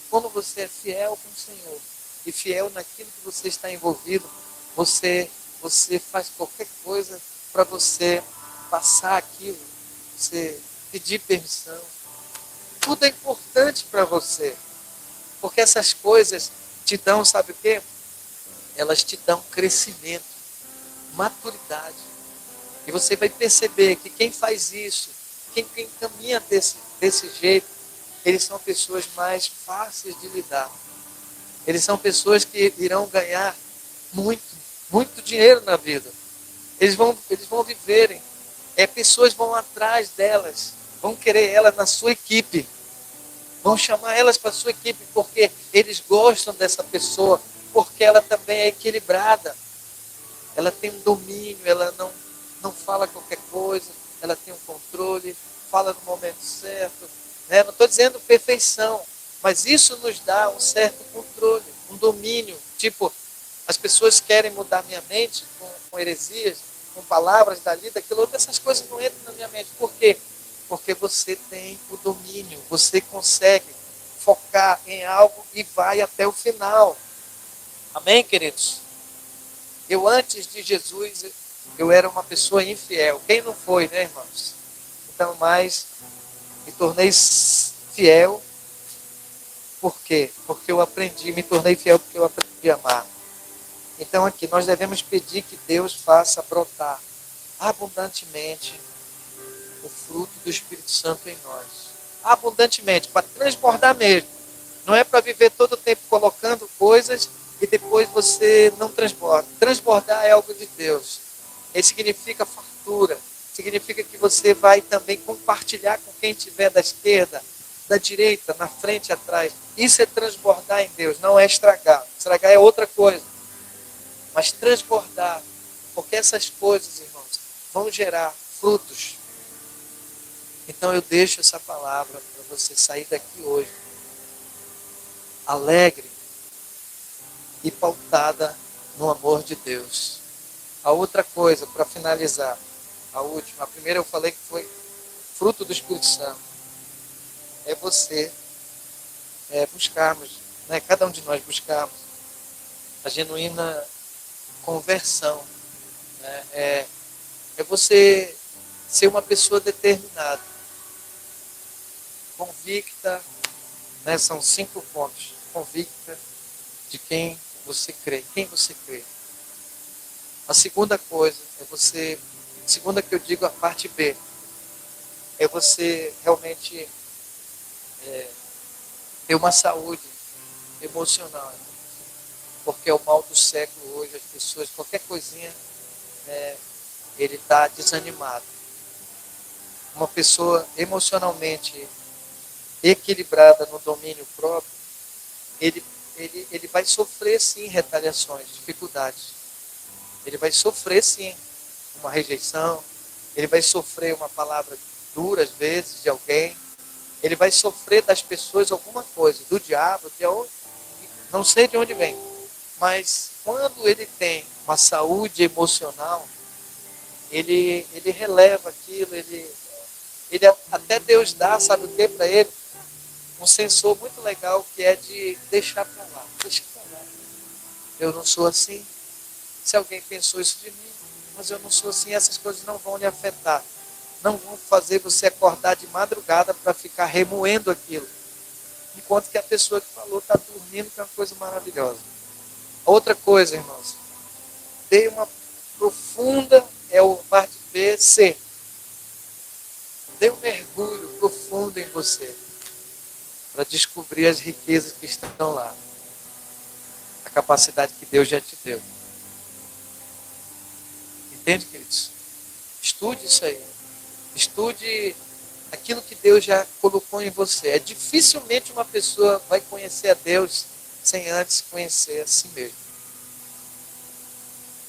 Quando você é fiel com o Senhor e fiel naquilo que você está envolvido, você faz qualquer coisa para você passar aquilo, você pedir permissão. Tudo é importante para você. Porque essas coisas te dão, sabe o quê? Elas te dão crescimento, maturidade. E você vai perceber que quem faz isso, quem caminha desse jeito, eles são pessoas mais fáceis de lidar. Eles são pessoas que irão ganhar muito, muito dinheiro na vida. Eles vão viverem. Pessoas vão atrás delas, vão querer elas na sua equipe. Vão chamar elas para a sua equipe porque eles gostam dessa pessoa, porque ela também é equilibrada. Ela tem um domínio, ela não fala qualquer coisa, ela tem um controle, fala no momento certo. Né? Não estou dizendo perfeição, mas isso nos dá um certo controle, um domínio. Tipo, as pessoas querem mudar minha mente com heresias, com palavras dali, daquilo outro, essas coisas não entram na minha mente. Por quê? Porque você tem o domínio, você consegue focar em algo e vai até o final. Amém, queridos? Eu, antes de Jesus, eu era uma pessoa infiel. Quem não foi, né, irmãos? Então, mas me tornei fiel. Por quê? Porque eu aprendi, me tornei fiel porque eu aprendi a amar. Então, aqui, nós devemos pedir que Deus faça brotar abundantemente o fruto do Espírito Santo em nós. Abundantemente, para transbordar mesmo. Não é para viver todo o tempo colocando coisas e depois você não transborda. Transbordar é algo de Deus. Isso significa fartura. Significa que você vai também compartilhar com quem estiver da esquerda, da direita, na frente e atrás. Isso é transbordar em Deus, não é estragar. Estragar é outra coisa. Mas transbordar, porque essas coisas, irmãos, vão gerar frutos. Então eu deixo essa palavra para você sair daqui hoje alegre e pautada no amor de Deus. A outra coisa, para finalizar, a última, a primeira eu falei que foi fruto do Espírito Santo. É você buscarmos, né, cada um de nós buscarmos a genuína conversão. Né? É você ser uma pessoa determinada, convicta, né? São 5 pontos. Convicta de quem você crê. Quem você crê. A segunda coisa é você, segunda que eu digo, a parte B, é você realmente ter uma saúde emocional. Porque é o mal do século hoje, as pessoas, qualquer coisinha, ele está desanimado. Uma pessoa emocionalmente equilibrada no domínio próprio, ele vai sofrer sim retaliações, dificuldades. Ele vai sofrer sim uma rejeição, ele vai sofrer uma palavra dura às vezes de alguém, ele vai sofrer das pessoas alguma coisa, do diabo, de onde, não sei de onde vem. Mas quando ele tem uma saúde emocional, ele releva aquilo, ele até Deus dá, sabe o que para ele? Um sensor muito legal que é de deixar para lá, deixa para lá. Eu não sou assim. Se alguém pensou isso de mim, mas eu não sou assim, essas coisas não vão lhe afetar. Não vão fazer você acordar de madrugada para ficar remoendo aquilo. Enquanto que a pessoa que falou está dormindo, que é uma coisa maravilhosa. Outra coisa, irmãos, dê uma profunda, o parte B, C. Dê um mergulho profundo em você, para descobrir as riquezas que estão lá. A capacidade que Deus já te deu. Entende, queridos? Estude isso aí. Estude aquilo que Deus já colocou em você. Dificilmente uma pessoa vai conhecer a Deus sem antes conhecer a si mesmo.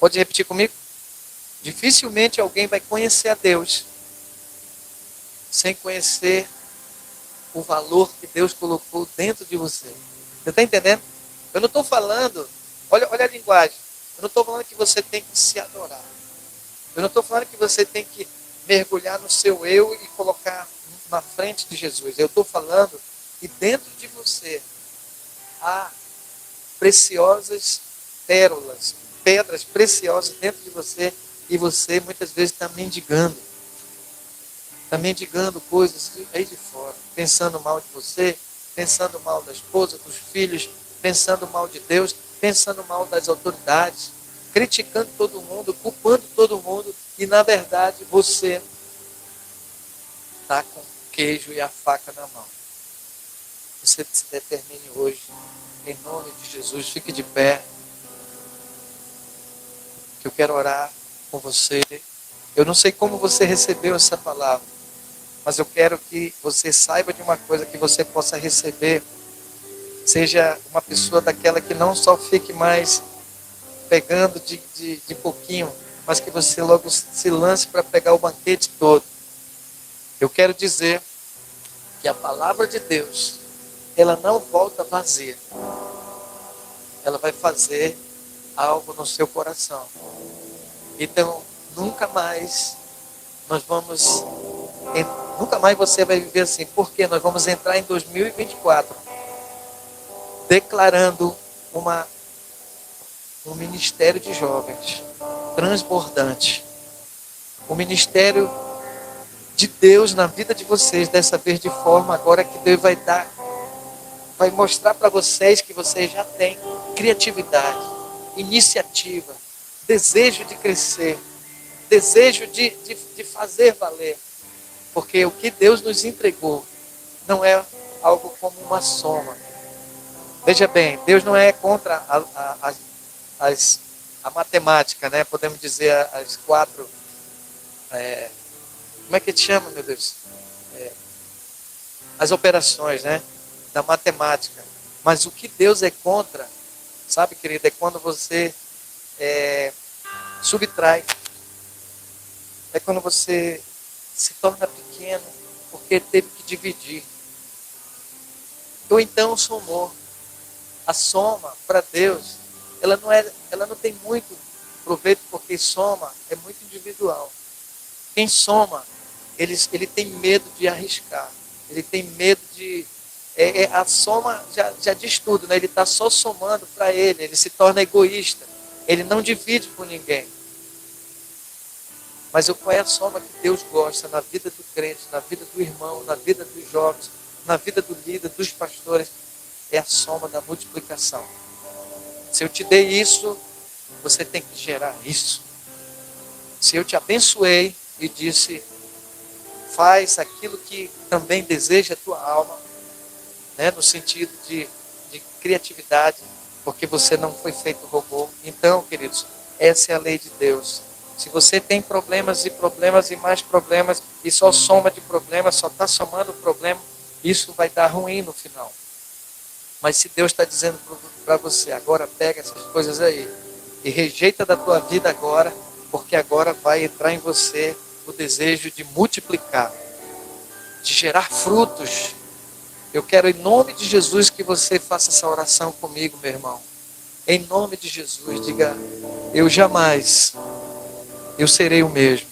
Pode repetir comigo? Dificilmente alguém vai conhecer a Deus sem conhecer o valor que Deus colocou dentro de você. Você está entendendo? Eu não estou falando, olha a linguagem, eu não estou falando que você tem que se adorar. Eu não estou falando que você tem que mergulhar no seu eu e colocar na frente de Jesus. Eu estou falando que dentro de você há preciosas pérolas, pedras preciosas dentro de você, e você muitas vezes está mendigando. Está mendigando coisas aí de fora, pensando mal de você, pensando mal da esposa, dos filhos, pensando mal de Deus, pensando mal das autoridades. criticando todo mundo, culpando todo mundo, e na verdade você está com o queijo e a faca na mão. Você se determine hoje, em nome de Jesus, fique de pé, que eu quero orar com você. Eu não sei como você recebeu essa palavra, mas eu quero que você saiba de uma coisa, que você possa receber, seja uma pessoa daquela que não só fique mais pegando de pouquinho, mas que você logo se lance para pegar o banquete todo. Eu quero dizer que a palavra de Deus, ela não volta vazia. Ela vai fazer algo no seu coração. Então, nunca mais você vai viver assim, porque nós vamos entrar em 2024 declarando um ministério de jovens transbordante. Um ministério de Deus na vida de vocês, dessa vez de forma agora que Deus vai mostrar para vocês que vocês já têm criatividade, iniciativa, desejo de crescer, desejo de fazer valer. Porque o que Deus nos entregou não é algo como uma soma. Veja bem, Deus não é contra a matemática, né? Podemos dizer as quatro... como é que te chama, meu Deus? As operações, né? Da matemática. Mas o que Deus é contra, sabe, querido, é quando você subtrai. É quando você se torna pequeno porque teve que dividir. Ou então somou. A soma para Deus, ela não tem muito proveito, porque soma é muito individual. Quem soma, ele tem medo de arriscar. Ele tem medo de... a soma já diz tudo, né? Ele está só somando para ele se torna egoísta. Ele não divide com ninguém. Mas qual é a soma que Deus gosta na vida do crente, na vida do irmão, na vida dos jovens, na vida do líder, dos pastores? É a soma da multiplicação. Se eu te dei isso, você tem que gerar isso. Se eu te abençoei e disse, faz aquilo que também deseja a tua alma, né, no sentido de criatividade, porque você não foi feito robô. Então, queridos, essa é a lei de Deus. Se você tem problemas e problemas e mais problemas, e só soma de problemas, só está somando problema, isso vai dar ruim no final. Mas se Deus está dizendo para você, agora pega essas coisas aí e rejeita da tua vida agora, porque agora vai entrar em você o desejo de multiplicar, de gerar frutos. Eu quero, em nome de Jesus, que você faça essa oração comigo, meu irmão. Em nome de Jesus, diga, eu jamais, eu serei o mesmo.